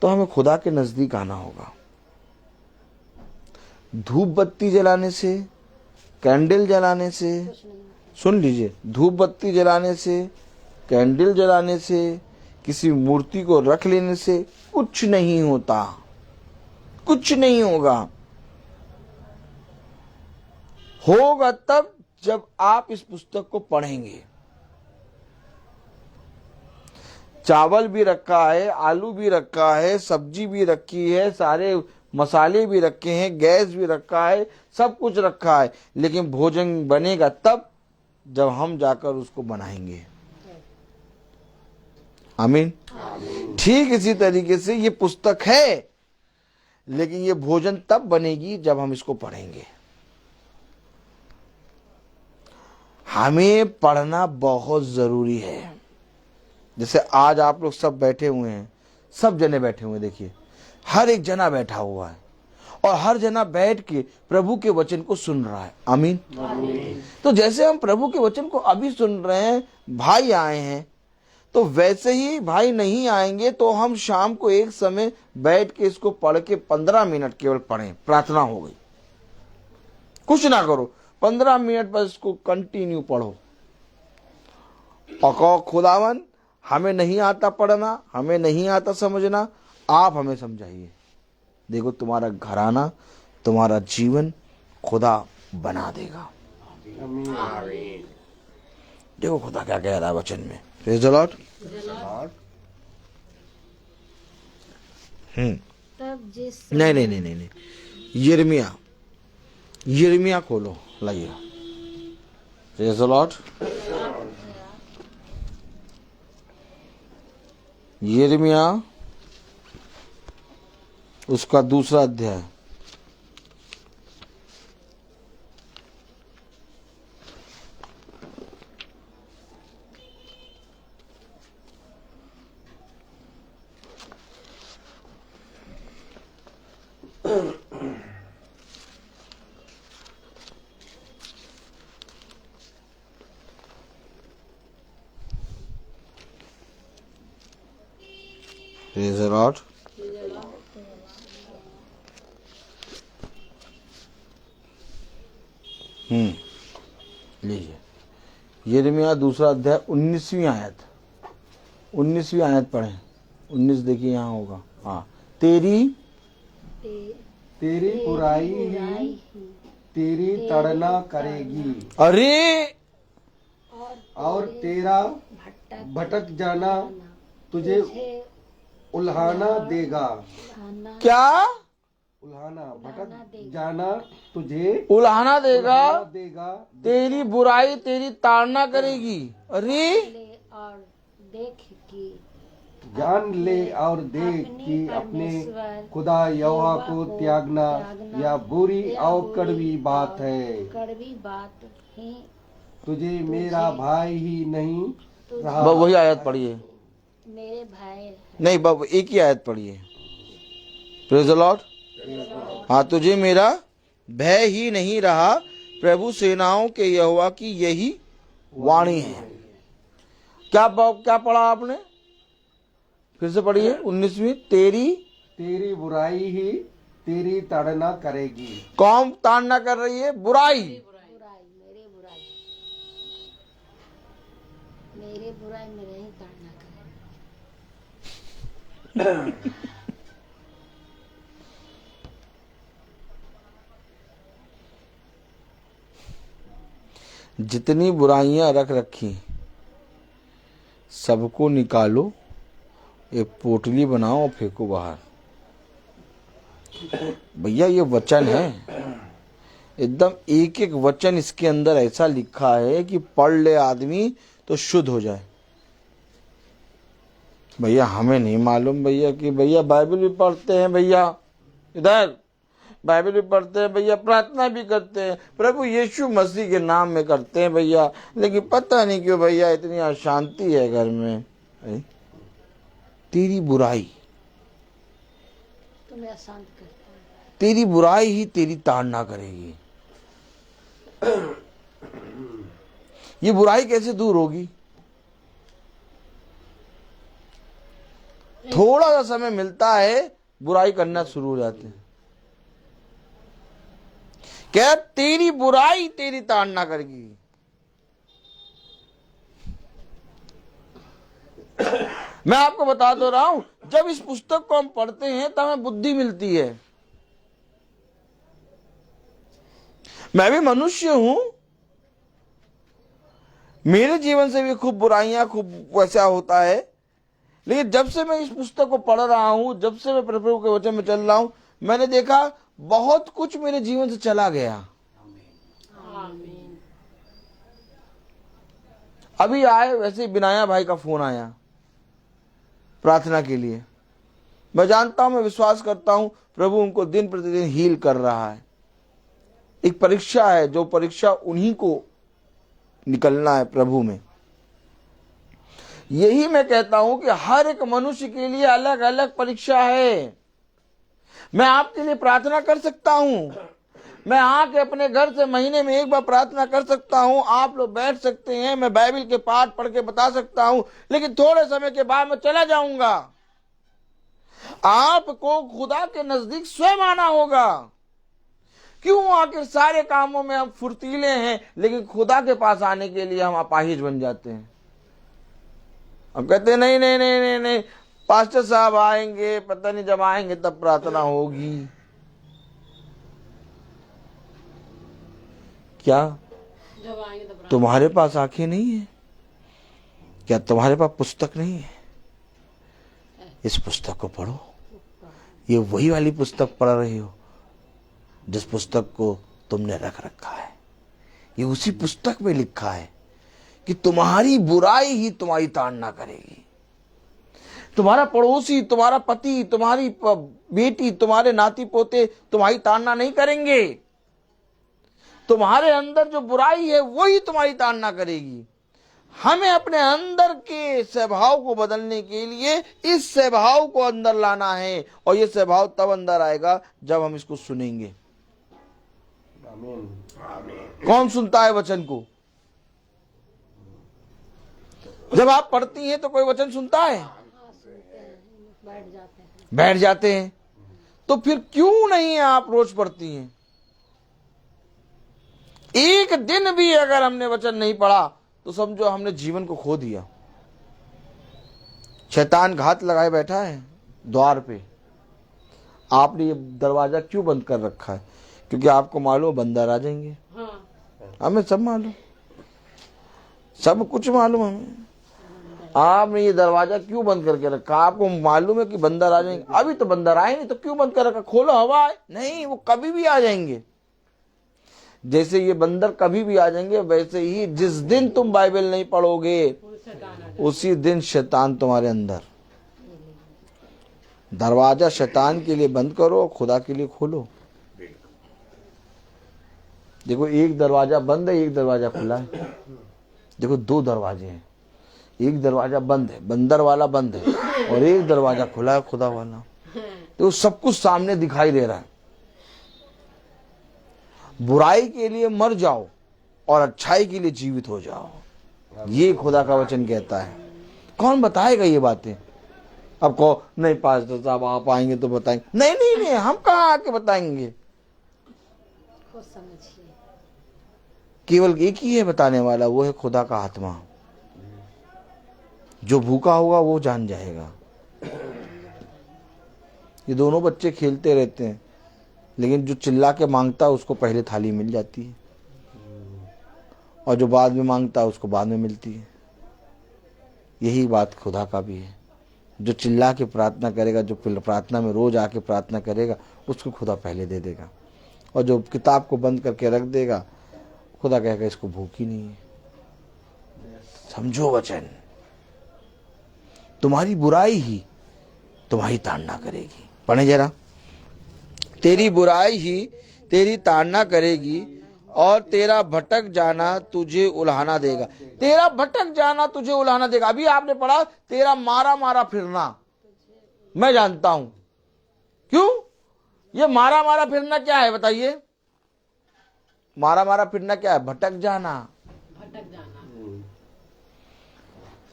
तो हमें खुदा के नजदीक आना होगा। धूप बत्ती जलाने से, कैंडल जलाने से, सुन लीजिए, धूप बत्ती जलाने से, कैंडल जलाने से, किसी मूर्ति को रख लेने से कुछ नहीं होता, कुछ नहीं होगा। होगा तब जब आप इस पुस्तक को पढ़ेंगे। चावल भी रखा है, आलू भी रखा है, सब्जी भी रखी है, सारे मसाले भी रखे हैं, गैस भी रखा है, सब कुछ रखा है, लेकिन भोजन बनेगा तब जब हम जाकर उसको बनाएंगे। आमीन। ठीक इसी तरीके से ये पुस्तक है, लेकिन ये भोजन तब बनेगी जब हम इसको पढ़ेंगे। हमें पढ़ना बहुत जरूरी है। जैसे आज आप लोग सब बैठे हुए हैं, सब जने बैठे हुए हैं, देखिए हर एक जना बैठा हुआ है और हर जना बैठ के प्रभु के वचन को सुन रहा है। आमीन। तो जैसे हम प्रभु के वचन को अभी सुन रहे हैं, भाई आए हैं, तो वैसे ही भाई नहीं आएंगे तो हम शाम को एक समय बैठ के इसको पढ़ के 15 मिनट केवल पढ़ें। प्रार्थना हो गई, कुछ ना करो, 15 मिनट बस इसको कंटिन्यू पढ़ो और कहो खुदावन हमें नहीं आता पढ़ना, हमें नहीं आता समझना, आप हमें समझाइए। देखो तुम्हारा घराना, तुम्हारा जीवन खुदा बना देगा। आमीन। देखो खुदा क्या कह रहा है वचन में। Praise the Lord. तब जिस नहीं, यिर्मयाह खोलो, लाइए। Praise the Lord. यिर्मयाह उसका दूसरा अध्याय। Praise the Lord. लीजिए यिर्मयाह दूसरा अध्याय 19वीं आयत। 19वीं आयत पढ़ें। 19 देखिए यहाँ होगा। हाँ, तेरी बुराई ही तेरी ताड़ना करेगी। अरे और तेरा भटक जाना तुझे उल्हाना देगा। क्या? उल्हाना, भटक जाना तुझे उल्हाना देगा। तेरी बुराई तेरी ताड़ना करेगी। अरे और देख कि जान ले और देख कि अपने खुदा यहोवा को त्यागना या बुरी और कड़वी बात है। कड़वी बात है। तुझे मेरा भाई ही नहीं रहा। वही आयत पढ़िए। मेरे भाई नहीं बाबू, एक ही आयत पढ़िए। Praise the Lord. हाँ, तुझे मेरा भय ही नहीं रहा, प्रभु सेनाओं के यहोवा की यही वाणी है। क्या पढ़ा आपने? फिर से पढ़िए। 19वीं। तेरी बुराई ही तेरी ताड़ना करेगी। कौन ताड़ना कर रही है? बुराई। मेरे बुराई मेरे ही ताड़ना करे। जितनी बुराइयां रख रखी सबको निकालो, एक पोटली बनाओ और फेंको बाहर। भैया ये वचन है, एकदम एक एक वचन इसके अंदर ऐसा लिखा है कि पढ़ ले आदमी तो शुद्ध हो जाए। भैया हमें नहीं मालूम भैया कि भैया बाइबल भी पढ़ते हैं, भैया इधर बाइबल भी पढ़ते हैं भैया, प्रार्थना भी करते हैं, प्रभु यीशु मसीह के नाम में करते हैं भैया, लेकिन पता नहीं क्यों भैया इतनी अशांति है घर में। अरे तेरी बुराई, तुम्हें अशांत करता है। तेरी बुराई ही तेरी ताड़ना करेगी। ये बुराई कैसे दूर होगी? थोड़ा सा समय मिलता है, बुराई करना शुरू हो जाते हैं। क्या तेरी बुराई तेरी ताड़ना करेगी। मैं आपको बता दो रहा हूं, जब इस पुस्तक को हम पढ़ते हैं तब हमें बुद्धि मिलती है। मैं भी मनुष्य हूं, मेरे जीवन से भी खूब बुराइयां, खूब वैसा होता है, लेकिन जब से मैं इस पुस्तक को पढ़ रहा हूं, जब से मैं प्रभु के वचन में चल रहा हूं, मैंने देखा बहुत कुछ मेरे जीवन से चला गया। आमीन। अभी आए वैसे ही बिनाया भाई का फोन आया प्रार्थना के लिए। मैं जानता हूं, मैं विश्वास करता हूं प्रभु उनको दिन प्रतिदिन हील कर रहा है। एक परीक्षा है, जो परीक्षा उन्हीं को निकलना है प्रभु में। यही मैं कहता हूं कि हर एक मनुष्य के लिए अलग अलग परीक्षा है। मैं आपके लिए प्रार्थना कर सकता हूं, मैं आके अपने घर से महीने में एक बार प्रार्थना कर सकता हूं, आप लोग बैठ सकते हैं, मैं बाइबल के पाठ पढ़ के बता सकता हूं, लेकिन थोड़े समय के बाद मैं चला जाऊंगा। आपको खुदा के नजदीक स्वयं आना होगा। क्यों? आखिर सारे कामों में हम फुर्तीले हैं, लेकिन खुदा के पास आने के लिए हम अपाहिज बन जाते हैं। हम कहते हैं नहीं नहीं नहीं नहीं नहीं, पास्टर साहब आएंगे, पता नहीं जब आएंगे तब प्रार्थना होगी। क्या जब आएंगे तब तुम्हारे पास आंखें नहीं है? क्या तुम्हारे पास पुस्तक नहीं है? इस पुस्तक को पढ़ो। ये वही वाली पुस्तक पढ़ रही हो जिस पुस्तक को तुमने रख रखा है। ये उसी पुस्तक में लिखा है कि तुम्हारी बुराई ही तुम्हारी ताड़ना करेगी। तुम्हारा पड़ोसी, तुम्हारा पति, तुम्हारी बेटी, तुम्हारे नाती पोते तुम्हारी ताड़ना नहीं करेंगे। तुम्हारे अंदर जो बुराई है वही तुम्हारी ताड़ना करेगी। हमें अपने अंदर के स्वभाव को बदलने के लिए इस स्वभाव को अंदर लाना है, और ये स्वभाव तब अंदर आएगा जब हम इसको सुनेंगे। आमीन। कौन सुनता है वचन को? जब आप पढ़ती हैं तो कोई वचन सुनता है? बैठ जाते हैं। तो फिर क्यों नहीं आप रोज पढ़ती हैं? एक दिन भी अगर हमने वचन नहीं पढ़ा तो समझो हमने जीवन को खो दिया। शैतान घात लगाए बैठा है द्वार पे। आपने ये दरवाजा क्यों बंद कर रखा है? क्योंकि आपको मालूम बंदर आ जाएंगे। हाँ। हमें सब मालूम, सब कुछ मालूम हमें। आपने ये दरवाजा क्यों बंद करके रखा? आपको मालूम है कि बंदर आ जाएंगे। अभी तो बंदर आए नहीं, तो क्यों बंद कर रखा? खोलो, हवा आए। नहीं, वो कभी भी आ जाएंगे। जैसे ये बंदर कभी भी आ जाएंगे, वैसे ही जिस दिन तुम बाइबल नहीं पढ़ोगे उसी दिन शैतान तुम्हारे अंदर। दरवाजा शैतान के लिए बंद करो, खुदा के लिए खोलो। देखो, एक दरवाजा बंद है, एक दरवाजा खुला है। देखो, दो दरवाजे हैं। एक दरवाजा बंद है, बंदर वाला बंद है, और एक दरवाजा खुला है, खुदा वाला। तो सब कुछ सामने दिखाई दे रहा है। बुराई के लिए मर जाओ और अच्छाई के लिए जीवित हो जाओ, ये खुदा का वचन कहता है। कौन बताएगा ये बातें? अब कहो नहीं पास्टर साहब आप आएंगे तो बताएंगे। नहीं नहीं नहीं, हम कहाँ आके बताएंगे? खुद समझिए। केवल एक ही है बताने वाला, वो है खुदा का आत्मा। जो भूखा होगा वो जान जाएगा। ये दोनों बच्चे खेलते रहते हैं, लेकिन जो चिल्ला के मांगता है उसको पहले थाली मिल जाती है, और जो बाद में मांगता है उसको बाद में मिलती है। यही बात खुदा का भी है। जो चिल्ला के प्रार्थना करेगा, जो प्रार्थना में रोज आके प्रार्थना करेगा, उसको खुदा पहले दे देगा। और जो किताब को बंद करके रख देगा, खुदा कहेगा इसको भूख ही नहीं है। समझो वचन, तुम्हारी बुराई ही तुम्हारी ताड़ना करेगी। पढ़े जरा, तेरी बुराई ही तेरी ताड़ना करेगी और तेरा भटक जाना तुझे उल्हाना देगा। तेरा भटक जाना तुझे उल्हाना देगा। अभी आपने पढ़ा तेरा मारा मारा फिरना, मैं जानता हूं क्यों। ये मारा मारा फिरना क्या है बताइए? मारा मारा फिरना क्या है? भटक जाना। भटक जाना।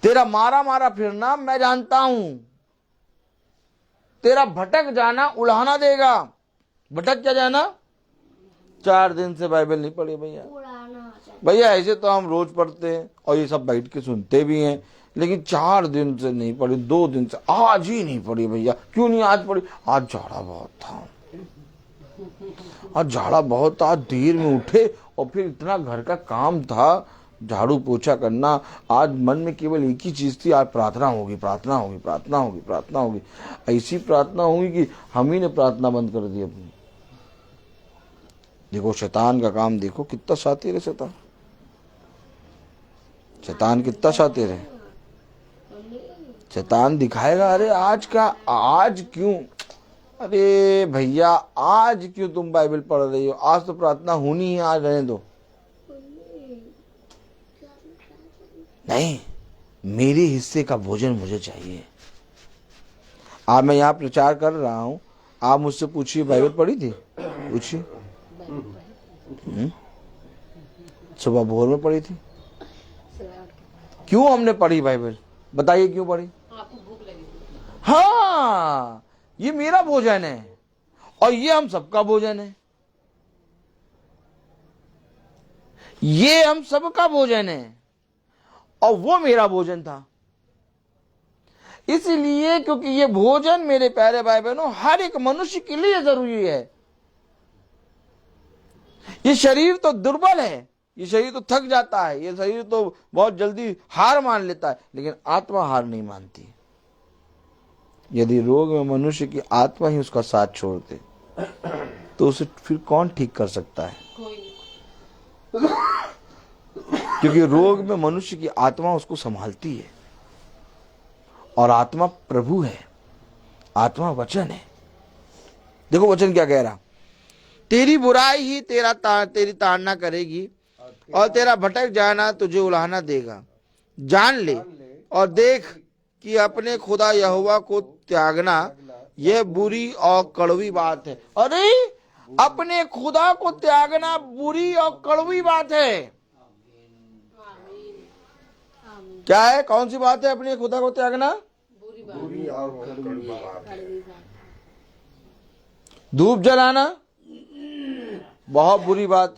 तेरा मारा मारा फिरना मैं जानता हूं, तेरा भटक जाना उल्हाना देगा। भटक क्या जाना? 4 दिन से बाइबल नहीं पढ़ी भैया। भैया ऐसे तो हम रोज पढ़ते हैं और ये सब बैठ के सुनते भी हैं, लेकिन 4 दिन से नहीं पढ़ी, 2 दिन से, आज ही नहीं पढ़ी भैया। क्यों नहीं आज पढ़ी? आज झाड़ा बहुत था, आज झाड़ा बहुत था, देर में उठे और फिर इतना घर का काम था, झाड़ू पोछा करना। आज मन में केवल एक ही चीज थी, आज प्रार्थना होगी, प्रार्थना होगी, प्रार्थना होगी, प्रार्थना होगी। ऐसी प्रार्थना होगी कि हम ही ने प्रार्थना बंद कर दी अपनी। देखो शैतान का काम, देखो कितना शातिर है शैतान। शैतान कितना शातिर है। शैतान दिखाएगा, अरे आज का, आज क्यों, अरे भैया आज क्यों तुम बाइबल पढ़ रही हो? आज तो प्रार्थना होनी है, आज रहने दो। नहीं, मेरे हिस्से का भोजन मुझे चाहिए। आज मैं यहाँ प्रचार कर रहा हूँ, आप मुझसे पूछिए बाइबल पढ़ी थी? पूछिए। सुबह भोर में पढ़ी थी। क्यों हमने पढ़ी बाइबल? बताइए क्यों पढ़ी? आपको भूख लगी थी। हाँ, ये मेरा भोजन है और ये हम सबका भोजन है। ये हम सबका भोजन है और वो मेरा भोजन था। इसलिए क्योंकि ये भोजन मेरे प्यारे भाई बहनों हर एक मनुष्य के लिए जरूरी है। ये शरीर तो दुर्बल है, ये शरीर तो थक जाता है, ये शरीर तो बहुत जल्दी हार मान लेता है, लेकिन आत्मा हार नहीं मानती। यदि रोग में मनुष्य की आत्मा ही उसका साथ छोड़ दे तो उसे फिर कौन ठीक कर सकता है? कोई नहीं। क्योंकि रोग में मनुष्य की आत्मा उसको संभालती है और आत्मा प्रभु है, आत्मा वचन है। देखो वचन क्या कह रहा, तेरी बुराई ही तेरी ताड़ना करेगी और तेरा भटक जाना तुझे उल्हाना देगा। जान ले और देख कि अपने खुदा यहोवा को त्यागना यह बुरी और कड़वी बात है। अरे अपने खुदा को त्यागना बुरी और कड़वी बात है। क्या है? कौन सी बात है अपने खुदा को त्यागना? बुरी और कड़वी बात। धूप जलाना बहुत बुरी बात,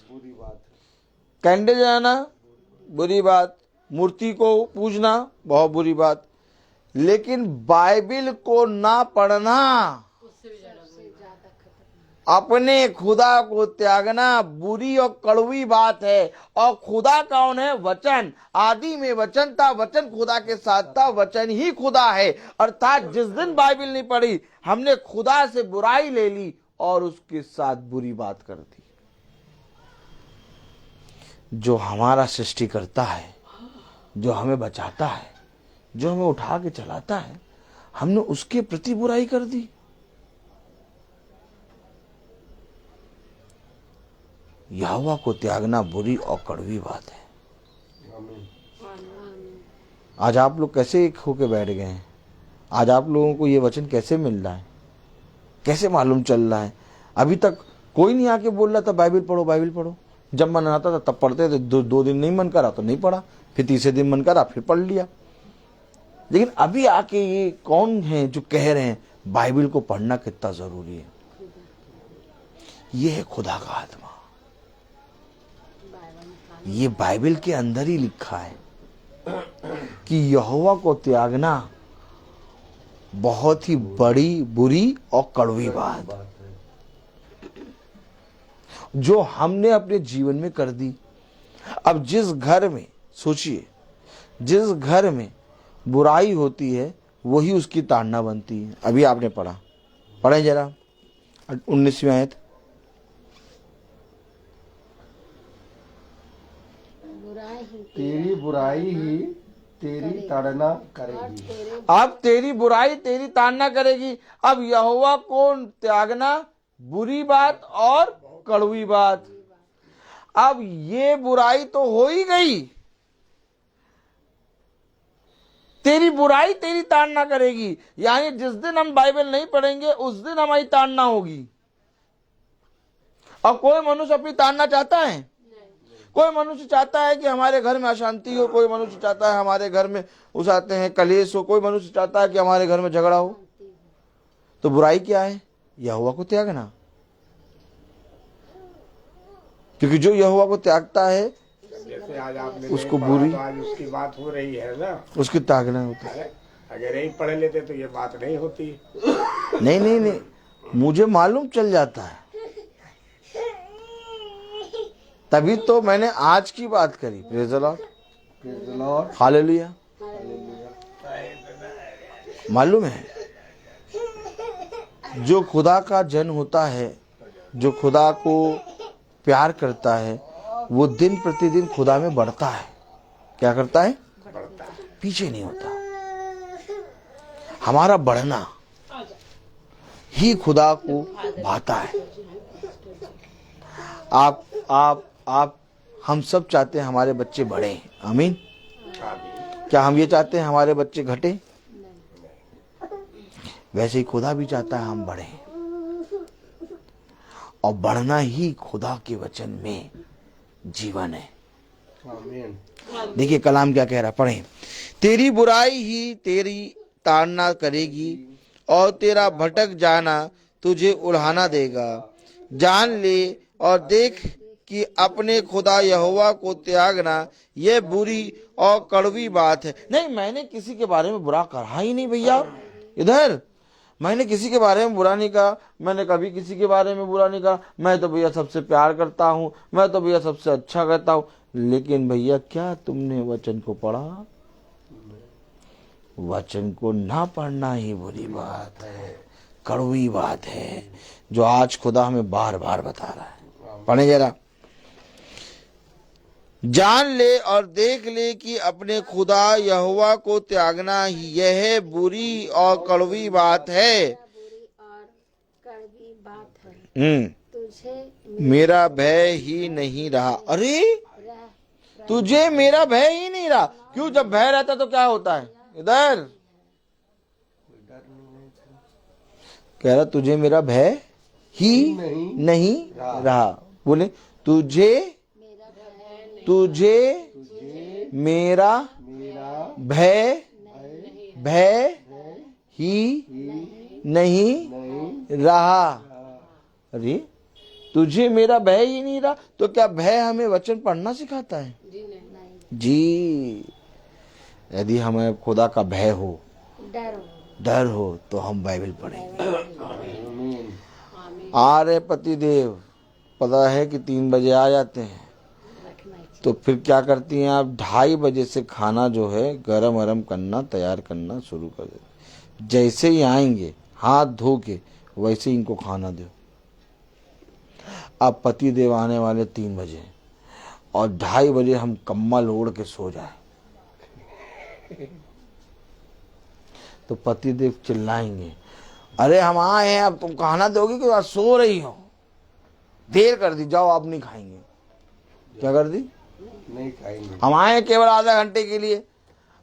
कैंडल जलाना बुरी बात, मूर्ति को पूजना बहुत बुरी बात, लेकिन बाइबल को ना पढ़ना, उससे भी ज्यादा बुरी बात। अपने खुदा को त्यागना बुरी और कड़वी बात है। और खुदा कौन है? वचन। आदि में वचन था, वचन खुदा के साथ था, वचन ही खुदा है। अर्थात जिस दिन बाइबल नहीं पढ़ी हमने खुदा से बुराई ले ली और उसके साथ बुरी बात कर दी। जो हमारा सृष्टि करता है, जो हमें बचाता है, जो हमें उठा के चलाता है, हमने उसके प्रति बुराई कर दी। यहोवा को त्यागना बुरी और कड़वी बात है। आज आप लोग कैसे एक होके बैठ गए हैं? आज आप लोगों को ये वचन कैसे मिल रहा है? कैसे मालूम चल रहा है? अभी तक कोई नहीं आके बोल रहा था बाइबल पढ़ो, बाइबल पढ़ो। जब मन आता था तब पढ़ते थे, 2 दिन नहीं मन करा तो नहीं पढ़ा, फिर तीसरे दिन मन करा फिर पढ़ लिया। लेकिन अभी आके ये कौन है जो कह रहे हैं बाइबल को पढ़ना कितना जरूरी है? ये है खुदा का आत्मा। ये बाइबल के अंदर ही लिखा है कि यहोवा को त्यागना बहुत ही बड़ी, बुरी और कड़वी बात जो हमने अपने जीवन में कर दी। अब जिस घर में, सोचिए, जिस घर में बुराई होती है वही उसकी ताड़ना बनती है। अभी आपने पढ़ा, पढ़े जरा 19वीं आयत। तेरी बुराई ही तेरी ताड़ना करेगी। अब तेरी बुराई तेरी ताड़ना करेगी। अब यहोवा को त्यागना बुरी बात और कड़वी बात। अब ये बुराई तो हो ही गई, तेरी बुराई तेरी ताड़ना करेगी। यानी जिस दिन हम बाइबल नहीं पढ़ेंगे उस दिन हमारी ताड़ना होगी। और कोई मनुष्य अपनी ताड़ना चाहता है? कोई मनुष्य चाहता है कि हमारे घर में अशांति हो? कोई मनुष्य चाहता है हमारे घर में उसाते हैं कलेश हो? कोई मनुष्य चाहता है कि हमारे घर में झगड़ा हो? तो बुराई क्या है? यहोवा को त्यागना। क्योंकि जो यहोवा को त्यागता है जैसे आज आपने उसको नहीं पढ़ा, बुरी तो आज उसकी बात हो रही है ना। उसकी त्यागना होता है। अगर नहीं पढ़ लेते तो ये बात नहीं होती। नहीं नहीं नहीं, मुझे मालूम चल जाता है, तभी तो मैंने आज की बात करी। Praise the Lord, praise the Lord, hallelujah. मालूम है, जो खुदा का जन होता है, जो खुदा को प्यार करता है, वो दिन प्रतिदिन खुदा में बढ़ता है। क्या करता है? पीछे नहीं होता। हमारा बढ़ना ही खुदा को भाता है। आप हम सब चाहते हैं हमारे बच्चे बढ़े। आमीन। क्या हम ये चाहते हैं हमारे बच्चे घटे? वैसे ही खुदा भी चाहता है हम बढ़े, और बढ़ना ही खुदा के वचन में जीवन है। आमीन। देखिए कलाम क्या कह रहा, पढ़ें। तेरी बुराई ही तेरी ताड़ना करेगी और तेरा भटक जाना तुझे उल्हाना देगा। जान ले और देख कि अपने खुदा यहोवा को त्यागना यह बुरी और कड़वी बात है। नहीं, मैंने किसी के बारे में बुरा कहा ही नहीं भैया। इधर मैंने किसी के बारे में बुरा नहीं कहा, मैंने कभी किसी के बारे में बुरा नहीं कहा। मैं तो भैया सबसे प्यार करता हूँ, मैं तो भैया सबसे अच्छा करता हूँ। लेकिन भैया क्या तुमने वचन को पढ़ा? वचन को ना पढ़ना ही बुरी बात है, कड़वी बात है, जो आज खुदा हमें बार बार बता रहा है। पढ़े जरा। जान ले और देख ले कि अपने खुदा यहोवा को त्यागना यह बुरी और कड़वी बात है। बुरी और कड़वी बात है। तुझे मेरा भय ही नहीं रहा। अरे रह तुझे मेरा भय ही नहीं रहा। क्यों? जब भय रहता तो क्या होता है? इधर कह रहा तुझे मेरा भय ही नहीं रहा। बोले तुझे मेरा भय ही नहीं रहा। अरे तुझे मेरा भय ही नहीं रहा, तो क्या भय हमें वचन पढ़ना सिखाता है? जी, यदि हमें खुदा का भय हो, डर हो, तो हम बाइबल पढ़ेंगे। आ रहे पति देव, पता है कि 3 बजे आ जाते हैं, तो फिर क्या करती हैं आप? 2:30 बजे से खाना जो है गरम गरम करना, तैयार करना शुरू कर देते। जैसे ही आएंगे हाथ धो के वैसे ही इनको खाना दो। अब पति देव आने वाले 3 बजे, और 2:30 बजे हम कम्बल ओढ़ के सो जाए, तो पति देव चिल्लाएंगे, अरे हम आए हैं, अब तुम खाना दोगे कि आज सो रही हो? देर कर दी, जाओ आप नहीं खाएंगे। क्या कर दी? नहीं खाएंगे। हम आए हैं केवल आधा घंटे के लिए,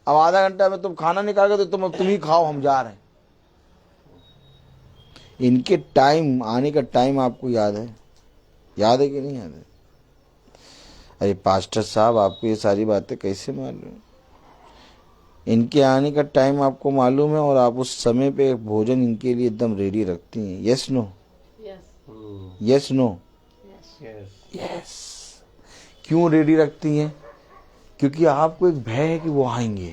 अब आधा घंटा में तुम खाना निकाल के तो तुम ही खाओ, हम जा रहे हैं। इनके टाइम आने का टाइम आपको याद है? याद है कि नहीं याद है? अरे पास्टर साहब, आपको ये सारी बातें कैसे मालूम? इनके आने का टाइम आपको मालूम है, और आप उस समय पे भोजन इनके लिए एकदम रेडी रखती हैं। Yes no? Yes no? Yes. क्यों रेडी रखती हैं? क्योंकि आपको एक भय है कि वो आएंगे।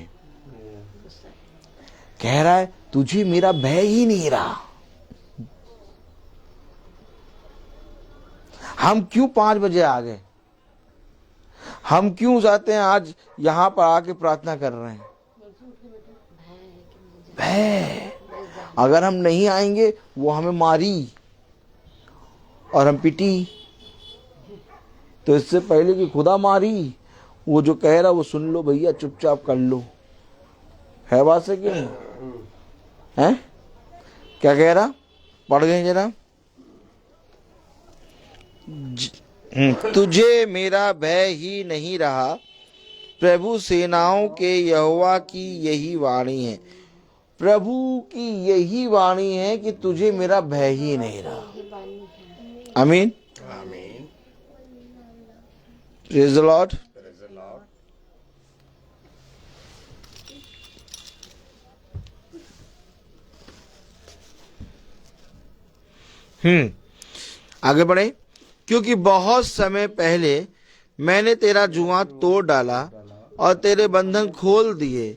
कह रहा है तुझे मेरा भय ही नहीं रहा। हम क्यों 5 बजे आ गए? हम क्यों जाते हैं आज यहां पर आके प्रार्थना कर रहे हैं? भय। अगर हम नहीं आएंगे वो हमें मारी और हम पिटी। तो इससे पहले कि खुदा मारी, वो जो कह रहा वो सुन लो भैया, चुपचाप कर लो। है बात से कि नहीं है? क्या कह रहा, पढ़ गए जरा। तुझे मेरा भय ही नहीं रहा, प्रभु सेनाओं के यहोवा की यही वाणी है। प्रभु की यही वाणी है कि तुझे मेरा भय ही नहीं रहा। आमीन, आमीन। Praise the Lord. Praise the Lord. आगे बढ़े। क्योंकि बहुत समय पहले मैंने तेरा जुआ तोड़ डाला और तेरे बंधन खोल दिए,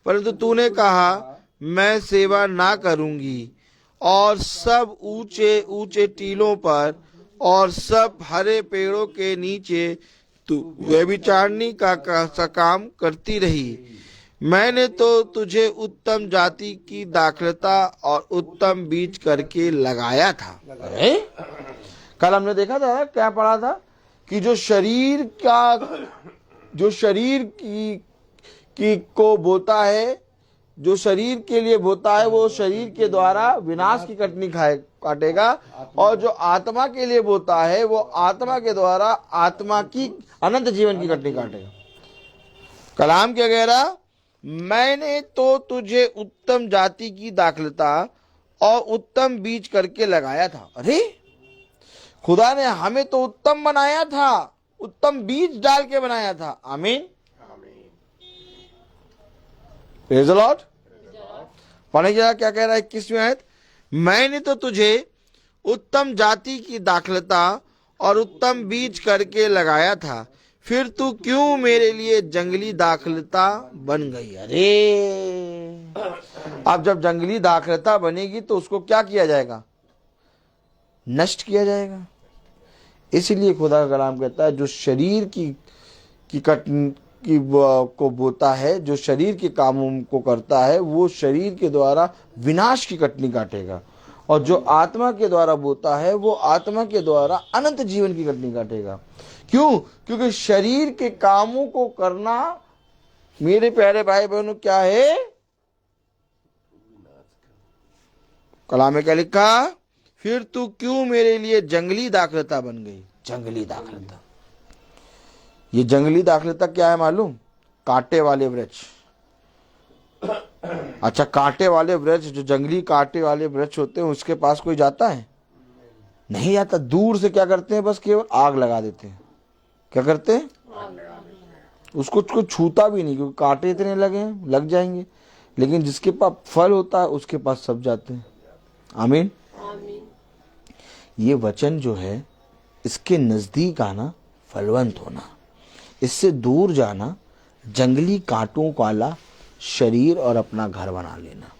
परंतु तूने कहा मैं सेवा ना करूंगी, और सब ऊंचे ऊंचे टीलों पर और सब हरे पेड़ों के नीचे तू व्यभिचारिणी का काम करती रही। मैंने तो तुझे उत्तम जाति की दाखलता और उत्तम बीज करके लगाया था। अरे कल हमने देखा था, क्या पढ़ा था कि जो शरीर की को बोता है, जो शरीर के लिए बोता है, वो शरीर के द्वारा विनाश की कटनी काटेगा, और जो आत्मा के लिए बोता है वो आत्मा के द्वारा आत्मा की अनंत जीवन की कटनी काटेगा। कलाम क्या कह रहा, मैंने तो तुझे उत्तम जाति की दाखलता और उत्तम बीज करके लगाया था। अरे खुदा ने हमें तो उत्तम बनाया था, उत्तम बीज डाल के बनाया था। आमीन, प्रेज द लॉर्ड। पढ़े जरा क्या कह रहा है 21वीं आयत। मैंने तो तुझे उत्तम जाति की दाखलता और उत्तम बीज करके लगाया था, फिर तू क्यों मेरे लिए जंगली दाखलता बन गई। अरे अब जब जंगली दाखलता बनेगी तो उसको क्या किया जाएगा, नष्ट किया जाएगा। इसीलिए खुदा का कलाम कहता है जो शरीर की को बोता है, जो शरीर के कामों को करता है, वो शरीर के द्वारा विनाश की कटनी काटेगा, और जो आत्मा के द्वारा बोता है वो आत्मा के द्वारा अनंत जीवन की कटनी काटेगा। क्यों? क्योंकि शरीर के कामों को करना, मेरे प्यारे भाई बहनों, क्या है? कलाम में क्या लिखा, फिर तू क्यों मेरे लिए जंगली दाखलता बन गई। जंगली दाखलता, ये जंगली दाखलता क्या है मालूम? कांटे वाले वृक्ष। अच्छा, कांटे वाले वृक्ष, जो जंगली कांटे वाले वृक्ष होते हैं, उसके पास कोई जाता है? नहीं जाता। दूर से क्या करते हैं, बस केवल आग लगा देते हैं। क्या करते हैं? उसको छूता भी नहीं, क्योंकि कांटे इतने लगे हैं, लग जाएंगे। लेकिन जिसके पास फल होता है उसके पास सब जाते हैं। आमीन। ये वचन जो है, इसके नजदीक आना फलवंत होना, इससे दूर जाना जंगली कांटों वाला शरीर और अपना घर बना लेना।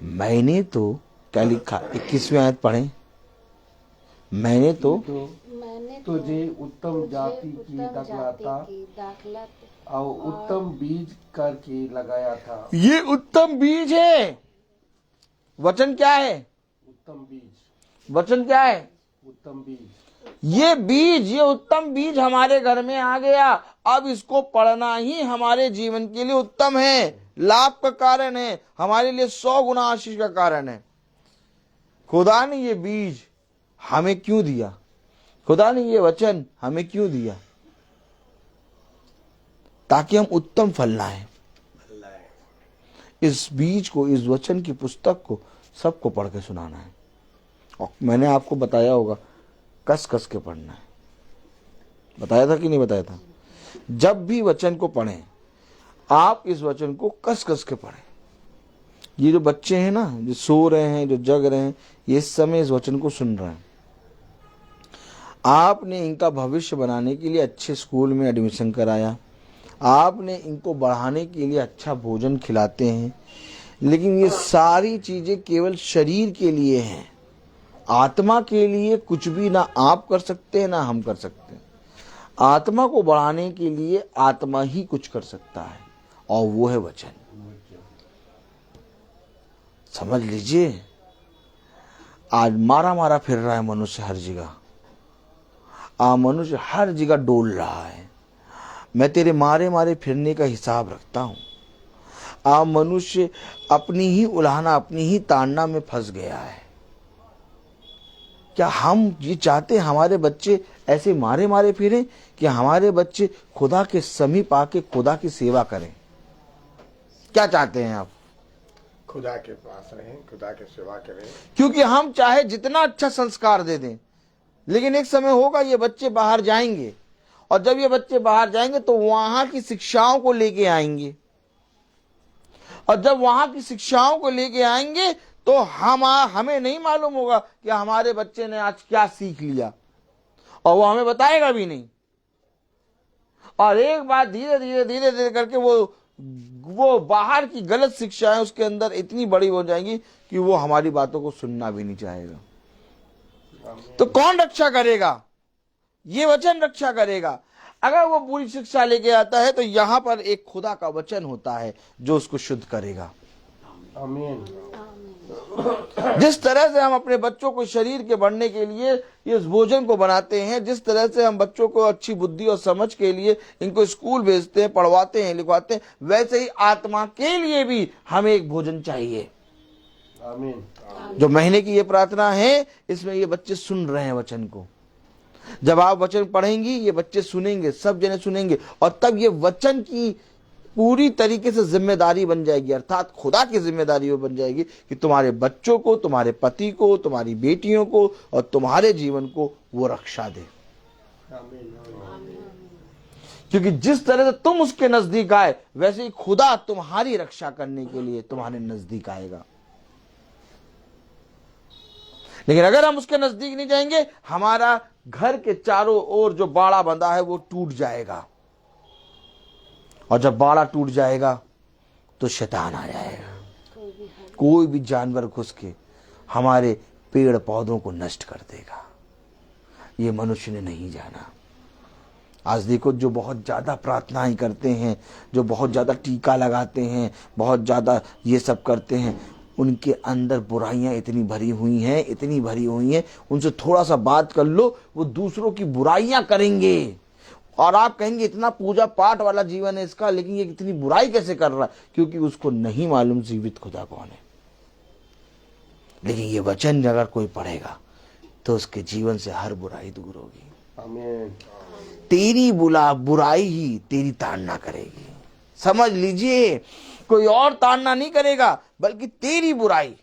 मैंने तो क्या लिखा 21वीं आयत पढ़े। मैंने तो तुझे उत्तम जाति की दाखलता और उत्तम बीज करके लगाया था। ये उत्तम बीज है। वचन क्या है? उत्तम बीज। वचन क्या है? उत्तम बीज। ये बीज, ये उत्तम बीज हमारे घर में आ गया। अब इसको पढ़ना ही हमारे जीवन के लिए उत्तम है, लाभ का कारण है, हमारे लिए 100 गुना आशीष का कारण है। खुदा ने ये बीज हमें क्यों दिया? खुदा ने ये वचन हमें क्यों दिया? ताकि हम उत्तम फल लाएं। इस बीज को, इस वचन की पुस्तक को सबको पढ़ के सुनाना है। और मैंने आपको बताया होगा, कस कस के पढ़ना है। बताया था कि नहीं बताया था? जब भी वचन को पढ़ें, आप इस वचन को कस कस के पढ़ें। ये जो बच्चे हैं ना, जो सो रहे हैं, जो जग रहे हैं, ये इस समय इस वचन को सुन रहे हैं। आपने इनका भविष्य बनाने के लिए अच्छे स्कूल में एडमिशन कराया, आपने इनको बढ़ाने के लिए अच्छा भोजन खिलाते हैं, लेकिन ये सारी चीजें केवल शरीर के लिए हैं। आत्मा के लिए कुछ भी ना आप कर सकते हैं ना हम कर सकते हैं। आत्मा को बढ़ाने के लिए आत्मा ही कुछ कर सकता है, और वो है वचन। समझ लीजिए, आज मारा मारा फिर रहा है मनुष्य हर जगह। मनुष्य हर जगह डोल रहा है। मैं तेरे मारे मारे फिरने का हिसाब रखता हूं। आज मनुष्य अपनी ही उलाहना, अपनी ही ताड़ना में फंस गया है। क्या हम ये चाहते हैं हमारे बच्चे ऐसे मारे मारे फिरें, कि हमारे बच्चे खुदा के समीप आके खुदा की सेवा करें? क्या चाहते हैं आप? खुदा के पास रहें, खुदा की सेवा करें। क्योंकि हम चाहे जितना अच्छा संस्कार दे दें, लेकिन एक समय होगा ये बच्चे बाहर जाएंगे, और जब ये बच्चे बाहर जाएंगे तो वहां की शिक्षाओं को लेके आएंगे, और जब वहां की शिक्षाओं को लेके आएंगे तो हमें नहीं मालूम होगा कि हमारे बच्चे ने आज क्या सीख लिया, और वो हमें बताएगा भी नहीं। और एक बात धीरे धीरे धीरे धीरे करके वो बाहर की गलत शिक्षाएं उसके अंदर इतनी बड़ी हो जाएंगी कि वो हमारी बातों को सुनना भी नहीं चाहेगा। तो कौन रक्षा करेगा? ये वचन रक्षा करेगा। अगर वो बुरी शिक्षा लेके आता है तो यहां पर एक खुदा का वचन होता है जो उसको शुद्ध करेगा। आमीन। जिस तरह से हम अपने बच्चों को शरीर के बढ़ने के लिए इस भोजन को बनाते हैं, जिस तरह से हम बच्चों को अच्छी बुद्धि और समझ के लिए इनको स्कूल भेजते हैं, पढ़वाते हैं, लिखवाते हैं, वैसे ही आत्मा के लिए भी हमें एक भोजन चाहिए। आमीन। जो महीने की ये प्रार्थना है, इसमें ये बच्चे सुन रहे हैं वचन को। जब आप वचन पढ़ेंगी, ये बच्चे सुनेंगे, सब जने सुनेंगे, और तब ये वचन की पूरी तरीके से जिम्मेदारी बन जाएगी, अर्थात खुदा की जिम्मेदारी वो बन जाएगी कि तुम्हारे बच्चों को, तुम्हारे पति को, तुम्हारी बेटियों को और तुम्हारे जीवन को वो रक्षा दे। क्योंकि जिस तरह से तुम उसके नजदीक आए, वैसे ही खुदा तुम्हारी रक्षा करने के लिए तुम्हारे नजदीक आएगा। लेकिन अगर हम उसके नजदीक नहीं जाएंगे, हमारा घर के चारों ओर जो बाड़ा बंधा है वो टूट जाएगा, और जब बाड़ा टूट जाएगा तो शैतान आ जाएगा। कोई भी जानवर घुस के हमारे पेड़ पौधों को नष्ट कर देगा। ये मनुष्य ने नहीं जाना। आज देखो, जो बहुत ज्यादा प्रार्थनाएं करते हैं, जो बहुत ज्यादा टीका लगाते हैं, बहुत ज्यादा ये सब करते हैं, उनके अंदर बुराइयां इतनी भरी हुई हैं, इतनी भरी हुई हैं। उनसे थोड़ा सा बात कर लो, वो दूसरों की बुराइयां करेंगे, और आप कहेंगे इतना पूजा पाठ वाला जीवन है इसका, लेकिन ये इतनी बुराई कैसे कर रहा है? क्योंकि उसको नहीं मालूम जीवित खुदा कौन है। लेकिन ये वचन अगर कोई पढ़ेगा तो उसके जीवन से हर बुराई दूर होगी। आमीन। तेरी बुराई ही तेरी ताड़ना करेगी। समझ लीजिए, कोई और ताड़ना नहीं करेगा, बल्कि तेरी बुराई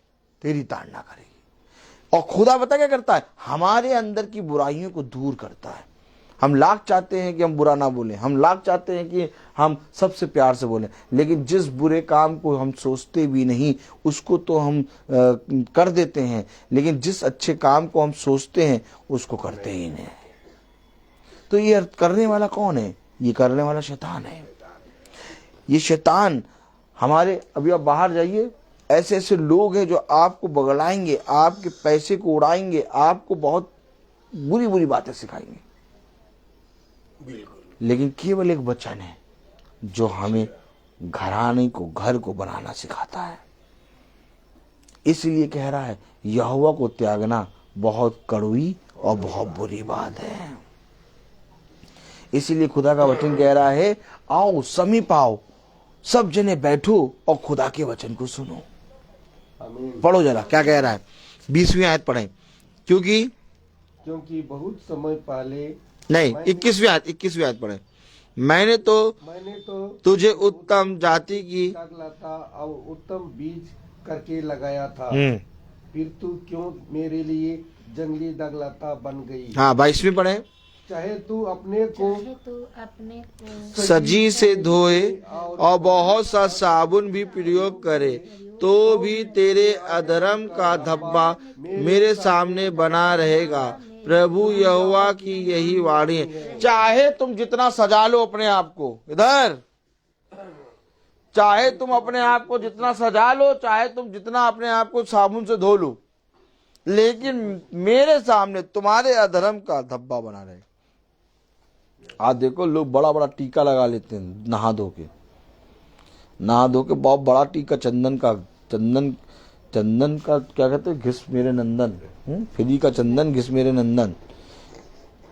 तेरी ताड़ना करेगी। और खुदा पता क्या करता है? हमारे अंदर की बुराइयों को दूर करता है। हम लाख चाहते हैं कि हम बुरा ना बोलें, हम लाख चाहते हैं कि हम सबसे प्यार से बोलें, लेकिन जिस बुरे काम को हम सोचते भी नहीं उसको तो हम कर देते हैं, लेकिन जिस अच्छे काम को हम सोचते हैं उसको करते ही नहीं। तो ये करने वाला कौन है? ये करने वाला शैतान है। ये शैतान हमारे, अभी आप बाहर जाइए, ऐसे ऐसे लोग हैं जो आपको बगलाएंगे, आपके पैसे को उड़ाएंगे, आपको बहुत बुरी बुरी बातें सिखाएंगे। लेकिन केवल एक वचन है जो हमें घराने को, घर को बनाना सिखाता है। इसलिए कह रहा है, यहोवा को त्यागना बहुत कड़वी और बहुत बुरी बात है। इसीलिए खुदा का वचन कह रहा है, आओ समीप आओ, सब जने बैठो और खुदा के वचन को सुनो। पढ़ो जरा क्या कह रहा है, 20वीं आयत पढ़ें। क्योंकि बहुत समय पहले, नहीं, 21वीं आयत पढ़ें। मैंने तो तुझे उत्तम जाति की दाखलता और उत्तम बीज करके लगाया था, फिर तू क्यों मेरे लिए जंगली दाखलता बन गई? हाँ, 22वीं पढ़ें। चाहे तू अपने को सजी से धोए और बहुत सा साबुन भी प्रयोग करे, तो भी तेरे अधर्म का धब्बा मेरे सामने बना रहेगा। प्रभु यहोवा की यही वाणी है। चाहे तुम जितना सजा लो अपने आप को, इधर, चाहे तुम अपने आप को जितना सजा लो, चाहे तुम जितना अपने आप को साबुन से धो लो, लेकिन मेरे सामने तुम्हारे अधर्म का धब्बा बना रहे। आज देखो, लोग बड़ा बड़ा टीका लगा लेते हैं, नहा धो के बहुत बड़ा टीका, चंदन का क्या कहते हैं, घिस मेरे नंदन, फ्री का चंदन घिस मेरे नंदन,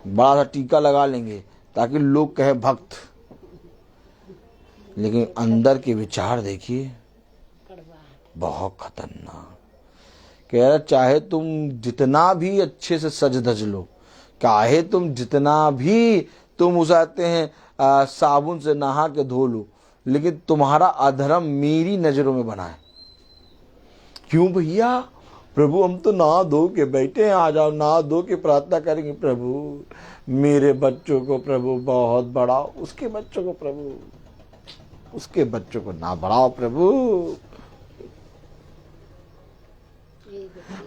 बड़ा सा टीका लगा लेंगे ताकि लोग कहे भक्त। लेकिन अंदर के विचार देखिए बहुत खतरनाक। कह रहा चाहे तुम जितना भी अच्छे से सज धज लो, चाहे तुम जितना भी तुम उसाते हैं साबुन से नहा के धो लो, लेकिन तुम्हारा अधर्म मेरी नजरों में बना है। क्यों भैया? प्रभु हम तो नहा धो के बैठे हैं, आ जाओ नहा धो के प्रार्थना करेंगे। प्रभु मेरे बच्चों को प्रभु बहुत बढ़ाओ, उसके बच्चों को प्रभु, उसके बच्चों को ना बढ़ाओ प्रभु।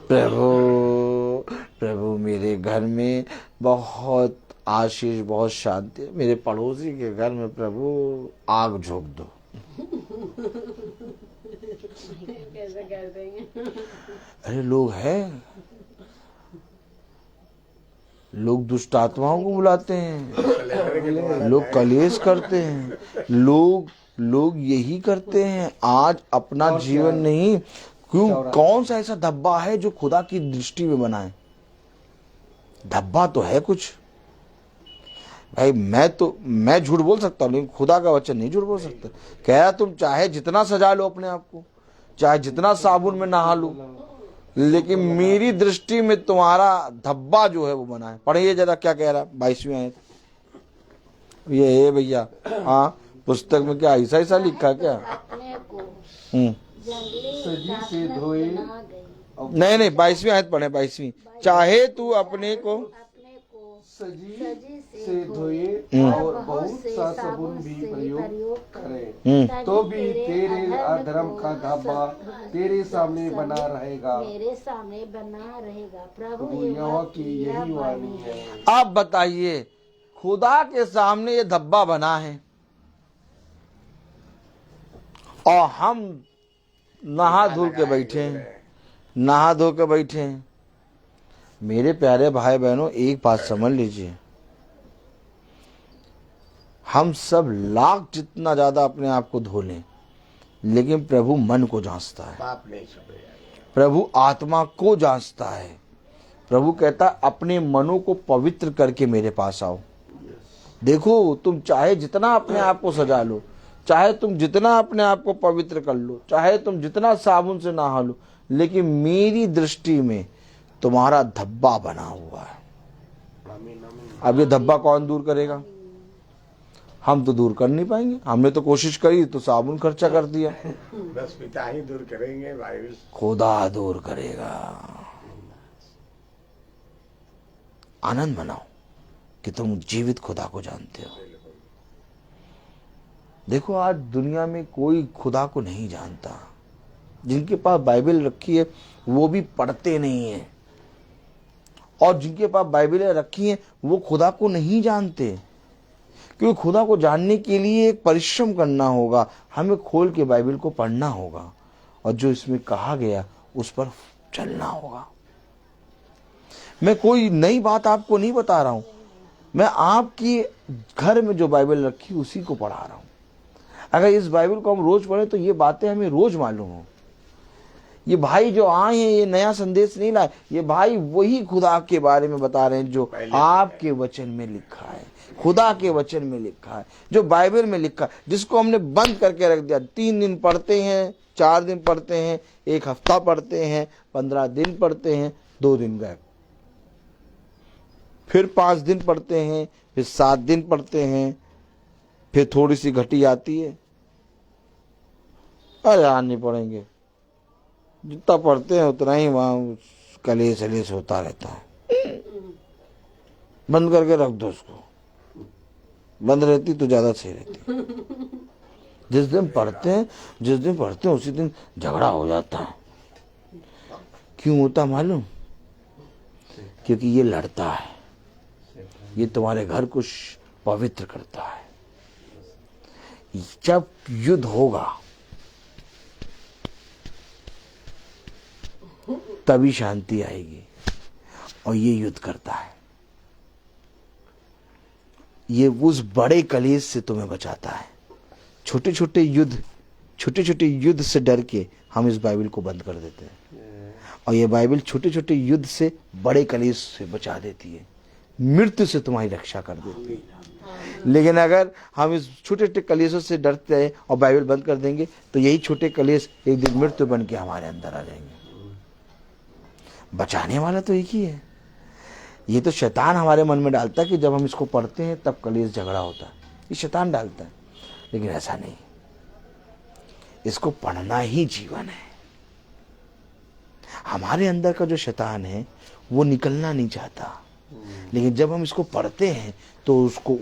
प्रभु प्रभु मेरे घर में बहुत आशीष, बहुत शांति, मेरे पड़ोसी के घर में प्रभु आग झोंक दो। कैसे कर देंगे? अरे लोग हैं, लोग दुष्ट आत्माओं को बुलाते हैं, लोग कलेश करते हैं, लोग यही करते हैं। आज अपना जीवन नहीं, क्यों? कौन सा ऐसा धब्बा है जो खुदा की दृष्टि में बना है? धब्बा तो है कुछ भाई। मैं झूठ बोल सकता हूँ, लेकिन खुदा का वचन नहीं झूठ बोल सकता। कह रहा तुम चाहे जितना सजा लो अपने आप को, चाहे जितना साबुन में नहा लो, लेकिन मेरी दृष्टि में तुम्हारा धब्बा जो है वो बना है। पढ़िए जरा क्या कह रहा है 22वीं आयत। ये है भैया, हाँ पुस्तक में क्या ऐसा लिखा क्या? अपने को सजी जंगली से धोए बना गई, नहीं 22वीं आयत पढ़े, 22वीं। चाहे तू अपने को अपने को सजी से धोए और बहुत सा साबुन भी प्रयोग करे, तो भी तेरे अधर्म का धब्बा तेरे सामने बना रहेगा। मेरे सामने बना रहेगा। प्रभु प्रभु यहोवा की यही वाणी है। अब बताइए, खुदा के सामने ये धब्बा बना है और हम नहा धो के बैठे हैं, नहा धो के बैठे हैं। मेरे प्यारे भाई बहनों, एक बात समझ लीजिए, हम सब लाख जितना ज्यादा अपने आप को धो लें, लेकिन प्रभु मन को जांचता है, बाप नहीं छुपेगा। प्रभु आत्मा को जांचता है। प्रभु कहता है अपने मनों को पवित्र करके मेरे पास आओ। देखो, तुम चाहे जितना अपने आप को सजा लो, चाहे तुम जितना अपने आप को पवित्र कर लो, चाहे तुम जितना साबुन से नहा लो, लेकिन मेरी दृष्टि में तुम्हारा धब्बा बना हुआ है। अब ये धब्बा कौन दूर करेगा? हम तो दूर कर नहीं पाएंगे। हमने तो कोशिश करी तो साबुन खर्चा कर दिया। बस पिता ही दूर करेंगे भाई। खुदा दूर करेगा। आनंद मनाओ कि तुम जीवित खुदा को जानते हो। देखो, आज दुनिया में कोई खुदा को नहीं जानता। जिनके पास बाइबल रखी है वो भी पढ़ते नहीं है, और जिनके पास बाइबलें रखी हैं वो खुदा को नहीं जानते। क्योंकि खुदा को जानने के लिए एक परिश्रम करना होगा, हमें खोल के बाइबल को पढ़ना होगा और जो इसमें कहा गया उस पर चलना होगा। मैं कोई नई बात आपको नहीं बता रहा हूं, मैं आपकी घर में जो बाइबल रखी उसी को पढ़ा रहा हूं। अगर इस बाइबल को हम रोज पढ़े तो ये बातें हमें रोज मालूम हो। ये भाई जो आए हैं ये नया संदेश नहीं लाए, ये भाई वही खुदा के बारे में बता रहे हैं जो आपके वचन में लिखा है, खुदा के वचन में लिखा है, जो बाइबल में लिखा है, जिसको हमने बंद करके रख दिया। 3 दिन पढ़ते हैं, 4 दिन पढ़ते हैं, 1 हफ्ता पढ़ते हैं, 15 दिन पढ़ते हैं, 2 दिन गए, फिर 5 दिन पढ़ते हैं, फिर 7 दिन पढ़ते हैं, फिर थोड़ी सी घटी आती है, अरे यार नहीं पढ़ेंगे। जितना पढ़ते हैं उतना ही वहां कलेश अलेश होता रहता है। बंद करके रख दो उसको, बंद रहती तो ज्यादा सही रहती। जिस दिन पढ़ते हैं उसी दिन झगड़ा हो जाता है। क्यों होता मालूम? क्योंकि ये लड़ता है, ये तुम्हारे घर को पवित्र करता है। जब युद्ध होगा तभी शांति आएगी, और ये युद्ध करता है। ये उस बड़े कलेश से तुम्हें बचाता है। छोटे छोटे युद्ध से डर के हम इस बाइबल को बंद कर देते हैं, और ये बाइबल छोटे छोटे युद्ध से बड़े कलेश से बचा देती है, मृत्यु से तुम्हारी रक्षा कर देती है। लेकिन अगर हम इस छोटे छोटे कलेशों से डरते हैं और बाइबल बंद कर देंगे तो यही छोटे कलेश एक दिन मृत्यु बन के हमारे अंदर आ जाएंगे। बचाने वाला तो एक ही है। ये तो शैतान हमारे मन में डालता है कि जब हम इसको पढ़ते हैं तब कलेश झगड़ा होता है, ये शैतान डालता है। लेकिन ऐसा नहीं, इसको पढ़ना ही जीवन है। हमारे अंदर का जो शैतान है वो निकलना नहीं चाहता, लेकिन जब हम इसको पढ़ते हैं तो उसको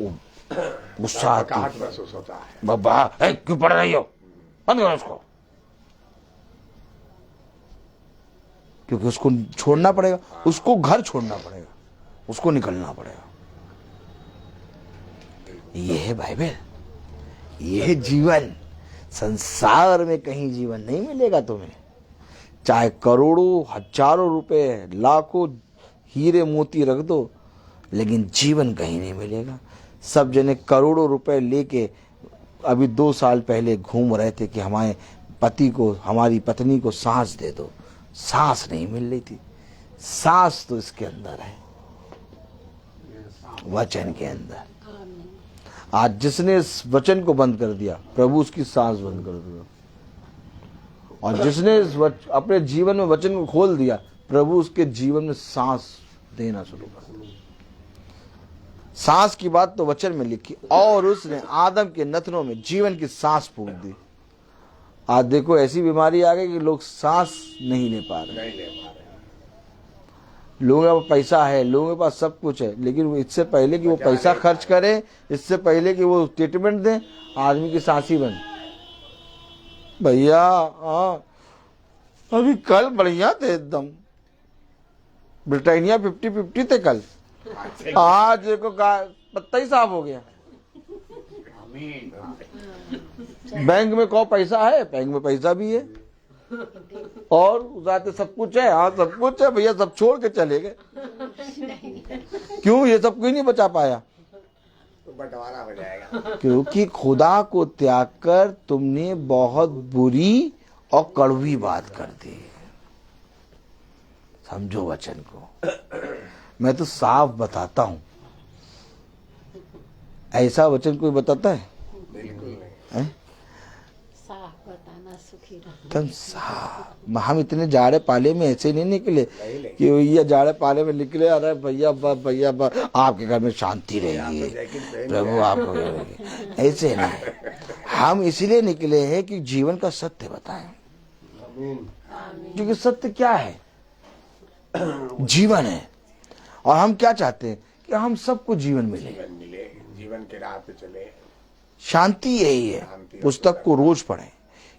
गुस्सा आता है, महसूस होता है। बाबा क्यों पढ़ रही हो, बंद करो उसको, क्योंकि उसको छोड़ना पड़ेगा, उसको घर छोड़ना पड़ेगा, उसको निकलना पड़ेगा। ये है बाइबल, ये है जीवन। संसार में कहीं जीवन नहीं मिलेगा तुम्हें, चाहे करोड़ों हजारों रुपए लाखों हीरे मोती रख दो, लेकिन जीवन कहीं नहीं मिलेगा। सब जने करोड़ों रुपए लेके अभी 2 साल पहले घूम रहे थे कि हमारे पति को, हमारी पत्नी को सांस दे दो, सांस नहीं मिल रही थी। सांस तो इसके अंदर है, वचन के अंदर। आज जिसने इस वचन को बंद कर दिया, प्रभु उसकी सांस बंद कर दिया, और जिसने अपने जीवन में वचन को खोल दिया, प्रभु उसके जीवन में सांस देना शुरू कर दिया। सांस की बात तो वचन में लिखी, और उसने आदम के नथनों में जीवन की सांस फूंक दी। आज देखो ऐसी बीमारी आ गई कि लोग सांस नहीं ले पा रहे। लोगों के पास पैसा है, लोगों के पास सब कुछ है, लेकिन इससे पहले कि वो पैसा खर्च करें, इससे पहले कि वो ट्रीटमेंट दें, आदमी की सांस ही बंद। भैया हाँ, अभी कल बढ़िया थे एकदम, ब्रिटानिया 50-50 थे कल, आज देखो पत्ता ही साफ हो गया। बैंक में कहो पैसा है, बैंक में पैसा भी है, और जाते सब कुछ है, हाँ सब कुछ है भैया, सब छोड़ के चले गए। क्यों? ये सब कोई नहीं बचा पाया, तो बंटवारा हो जाएगा। क्योंकि खुदा को त्याग कर तुमने बहुत बुरी और कड़वी बात कर दी। समझो वचन को, मैं तो साफ बताता हूं। ऐसा वचन कोई बताता है? बिल्कुल नहीं। है? साफ बताना सुखी रहना। एकदम साफ। हम इतने जाड़े पाले में ऐसे नहीं निकले कि ये जाड़े पाले में निकले, अरे भैया भैया आपके घर में शांति रहेगी, प्रभु आपको, ऐसे नहीं। हम इसलिए निकले हैं कि जीवन का सत्य बताएं, क्योंकि सत्य क्या है? जीवन है। और हम क्या चाहते हैं कि हम सबको जीवन मिले, जीवन के राह पे चले। शांति यही है। पुस्तक को रोज पढ़ें,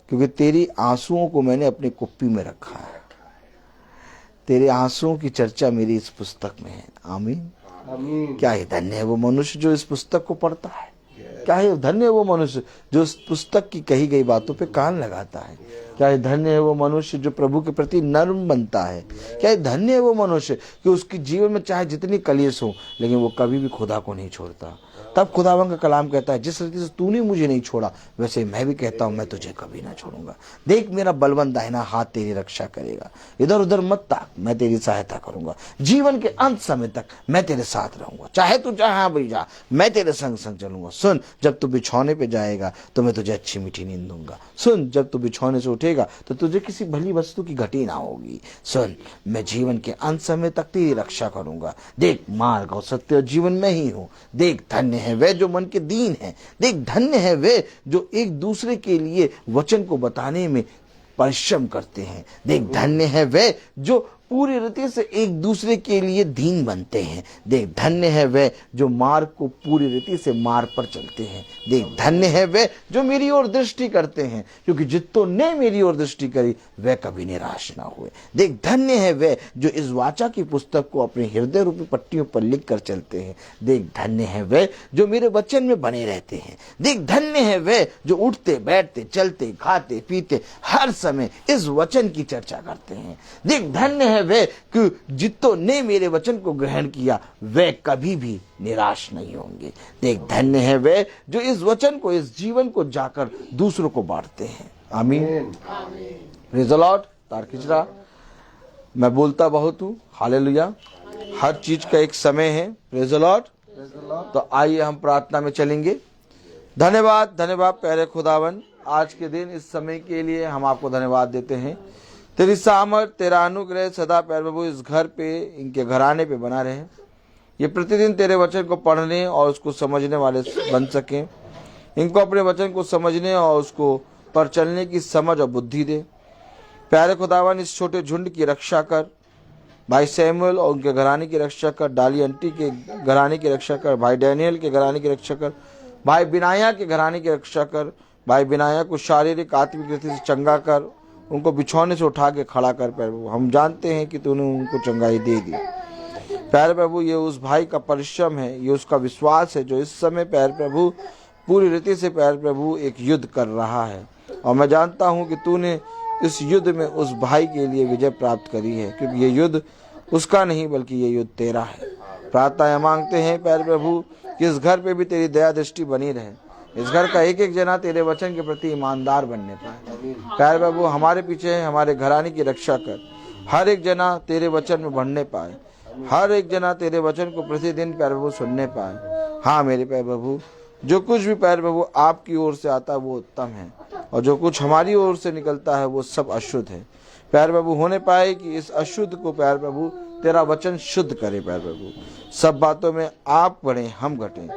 क्योंकि तेरी आंसुओं को मैंने अपनी कुप्पी में रखा है। तेरे आंसुओं की चर्चा मेरी इस पुस्तक में है। आमीन। क्या ही धन्य है वो मनुष्य जो इस पुस्तक को पढ़ता है। क्या ही धन्य है वो मनुष्य जो इस पुस्तक की कही गई बातों पे कान लगाता है। क्या ही धन्य है वो मनुष्य जो प्रभु के प्रति नर्म बनता है। क्या ही धन्य है वो मनुष्य कि उसके जीवन में चाहे जितनी कलेश हो, लेकिन वो कभी भी खुदा को नहीं छोड़ता। तब खुदावन का कलाम कहता है, जिस रीति से तूने मुझे नहीं छोड़ा, वैसे मैं भी कहता हूं मैं तुझे कभी ना छोड़ूंगा। देख मेरा बलवंत दाहिना हाथ तेरी रक्षा करेगा, इधर उधर मत ताक, मैं तेरी सहायता करूंगा। जीवन के अंत समय तक मैं तेरे साथ रहूंगा, चाहे तू जहां भी जा, मैं तेरे संग संग चलूंगा। सुन, जब तू बिछौने पे जाएगा तो मैं तुझे अच्छी मीठी नींद दूंगा। सुन, जब तू बिछौने से उठेगा तो तुझे किसी भली वस्तु की घटी ना होगी। सुन, मैं जीवन के अंत समय तक तेरी रक्षा करूंगा। देख, मार्ग और सत्य और जीवन में ही हूं। देख, धन्य है वे जो मन के दीन है। देख, धन्य है वे जो एक दूसरे के लिए वचन को बताने में परिश्रम करते हैं। देख, धन्य है वे जो पूरी रीति से एक दूसरे के लिए दीन बनते हैं। देख, धन्य है वे जो मार्ग को पूरी रीति से मार्ग पर चलते हैं। देख, धन्य है वे जो मेरी ओर दृष्टि करते हैं, क्योंकि जितों ने मेरी ओर दृष्टि करी वे कभी निराश ना हुए। देख, धन्य है वे जो इस वाचा की पुस्तक को अपने हृदय रूपी पट्टियों पर लिख कर चलते हैं। देख, धन्य है वे जो मेरे वचन में बने रहते हैं। देख, धन्य है वे जो उठते बैठते चलते खाते पीते हर समय इस वचन की चर्चा करते हैं। देख, धन्य है वे कि जितों ने मेरे वचन को ग्रहण किया वे कभी भी निराश नहीं होंगे। देख, धन्य है वे जो इस वचन को, इस जीवन को जाकर दूसरों को बांटते हैं। आमीन। Praise the Lord. तार खींच रहा, मैं बोलता बहुत हूँ। हालेलुया। हर चीज का एक समय है। Praise the Lord. Praise the Lord. तो आइए हम प्रार्थना में चलेंगे। धन्यवाद धन्यवाद प्यारे खुदावन, आज के दिन इस समय के लिए हम आपको धन्यवाद देते हैं। तेरी सामर्थ, तेरा अनुग्रह सदा प्यारे प्रभु इस घर पे, इनके घराने पे बना रहे। ये प्रतिदिन तेरे वचन को पढ़ने और उसको समझने वाले बन सकें। इनको अपने वचन को समझने और उसको पर चलने की समझ और बुद्धि दे। प्यारे खुदावन, इस छोटे झुंड की रक्षा कर। भाई सैमुअल और उनके घराने की रक्षा कर, डाली आंटी के घराने की रक्षा कर, भाई डैनियल के घराने की रक्षा कर, भाई बिनाया के घराने की रक्षा कर। भाई बिनाया को शारीरिक आत्मिक रीति से चंगा कर, उनको बिछौने से उठा के खड़ा कर। प्यारे प्रभु, हम जानते हैं कि तूने उनको चंगाई दे दी। प्यारे प्रभु, ये उस भाई का परिश्रम है, ये उसका विश्वास है जो इस समय प्यारे प्रभु पूरी रीति से प्यारे प्रभु एक युद्ध कर रहा है। और मैं जानता हूँ कि तूने इस युद्ध में उस भाई के लिए विजय प्राप्त करी है, क्योंकि ये युद्ध उसका नहीं बल्कि ये युद्ध तेरा है। प्रार्थना मांगते हैं प्यारे प्रभु कि इस घर पे भी तेरी दया दृष्टि बनी रहे। इस घर का एक एक जना तेरे वचन के प्रति ईमानदार बनने पाए। प्यारे प्रभु, हमारे पीछे हमारे घराने की रक्षा कर। हर एक जना तेरे वचन में बढ़ने पाए, हर एक जना तेरे वचन को प्रतिदिन प्यारे प्रभु सुनने पाए। हाँ मेरे प्यारे प्रभु, जो कुछ भी प्यारे प्रभु आपकी ओर से आता है वो उत्तम है, और जो कुछ हमारी ओर से निकलता है वो सब अशुद्ध है। प्यारे प्रभु, होने पाए कि इस अशुद्ध को प्यारे प्रभु तेरा वचन शुद्ध करे। प्यारे प्रभु, सब बातों में आप बढ़े, हम घटें।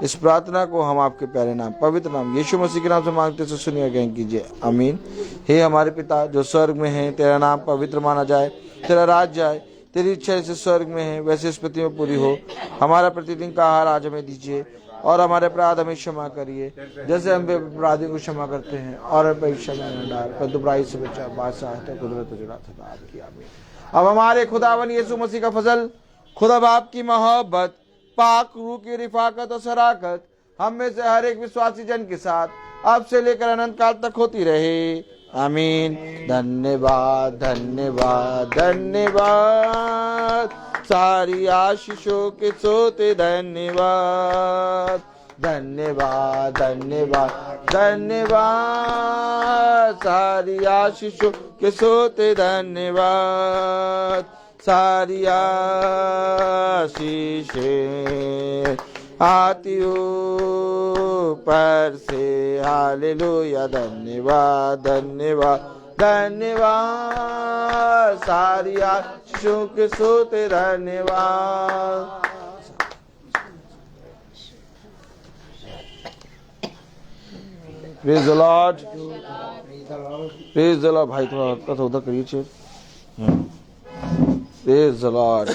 इस प्रार्थना को हम आपके प्यारे नाम, पवित्र नाम यीशु मसीह के नाम से मांगते से सुनिए ग्रहण कीजिए, आमीन। हे हमारे पिता जो स्वर्ग में है, तेरा नाम पवित्र माना जाए, तेरा राज्य आए, तेरी इच्छा जैसे स्वर्ग में है वैसे इस पृथ्वी में पूरी हो। हमारा प्रतिदिन का आहार आज हमें दीजिए, और हमारे अपराध हमें क्षमा करिए जैसे हम अपराधियों को क्षमा करते हैं, और परीक्षा में न डाल परंतु बुराई से बचा, बादशाह है कुदरत जुड़ा था आपकी, आमीन। अब हमारे खुदावन यीशु मसीह का फजल, खुदा बाप की मोहब्बत, पाक रूह की रिफाकत और शराकत हम में से हर एक विश्वासी जन के साथ अब से लेकर अनंत काल तक होती रहे, आमीन। धन्यवाद धन्यवाद धन्यवाद, सारी आशीषों के सोते धन्यवाद। धन्यवाद धन्यवाद धन्यवाद, सारी आशीषों के सोते धन्यवाद। सारी आशीषें आती ऊपर से, हालेलुया। धन्यवाद धन्यवाद धन्यवाद, सारी आशीषों के सोते धन्यवाद। Praise the Lord, praise the Lord. भाई थोड़ा उधर करिए, प्रेज द लॉर्ड।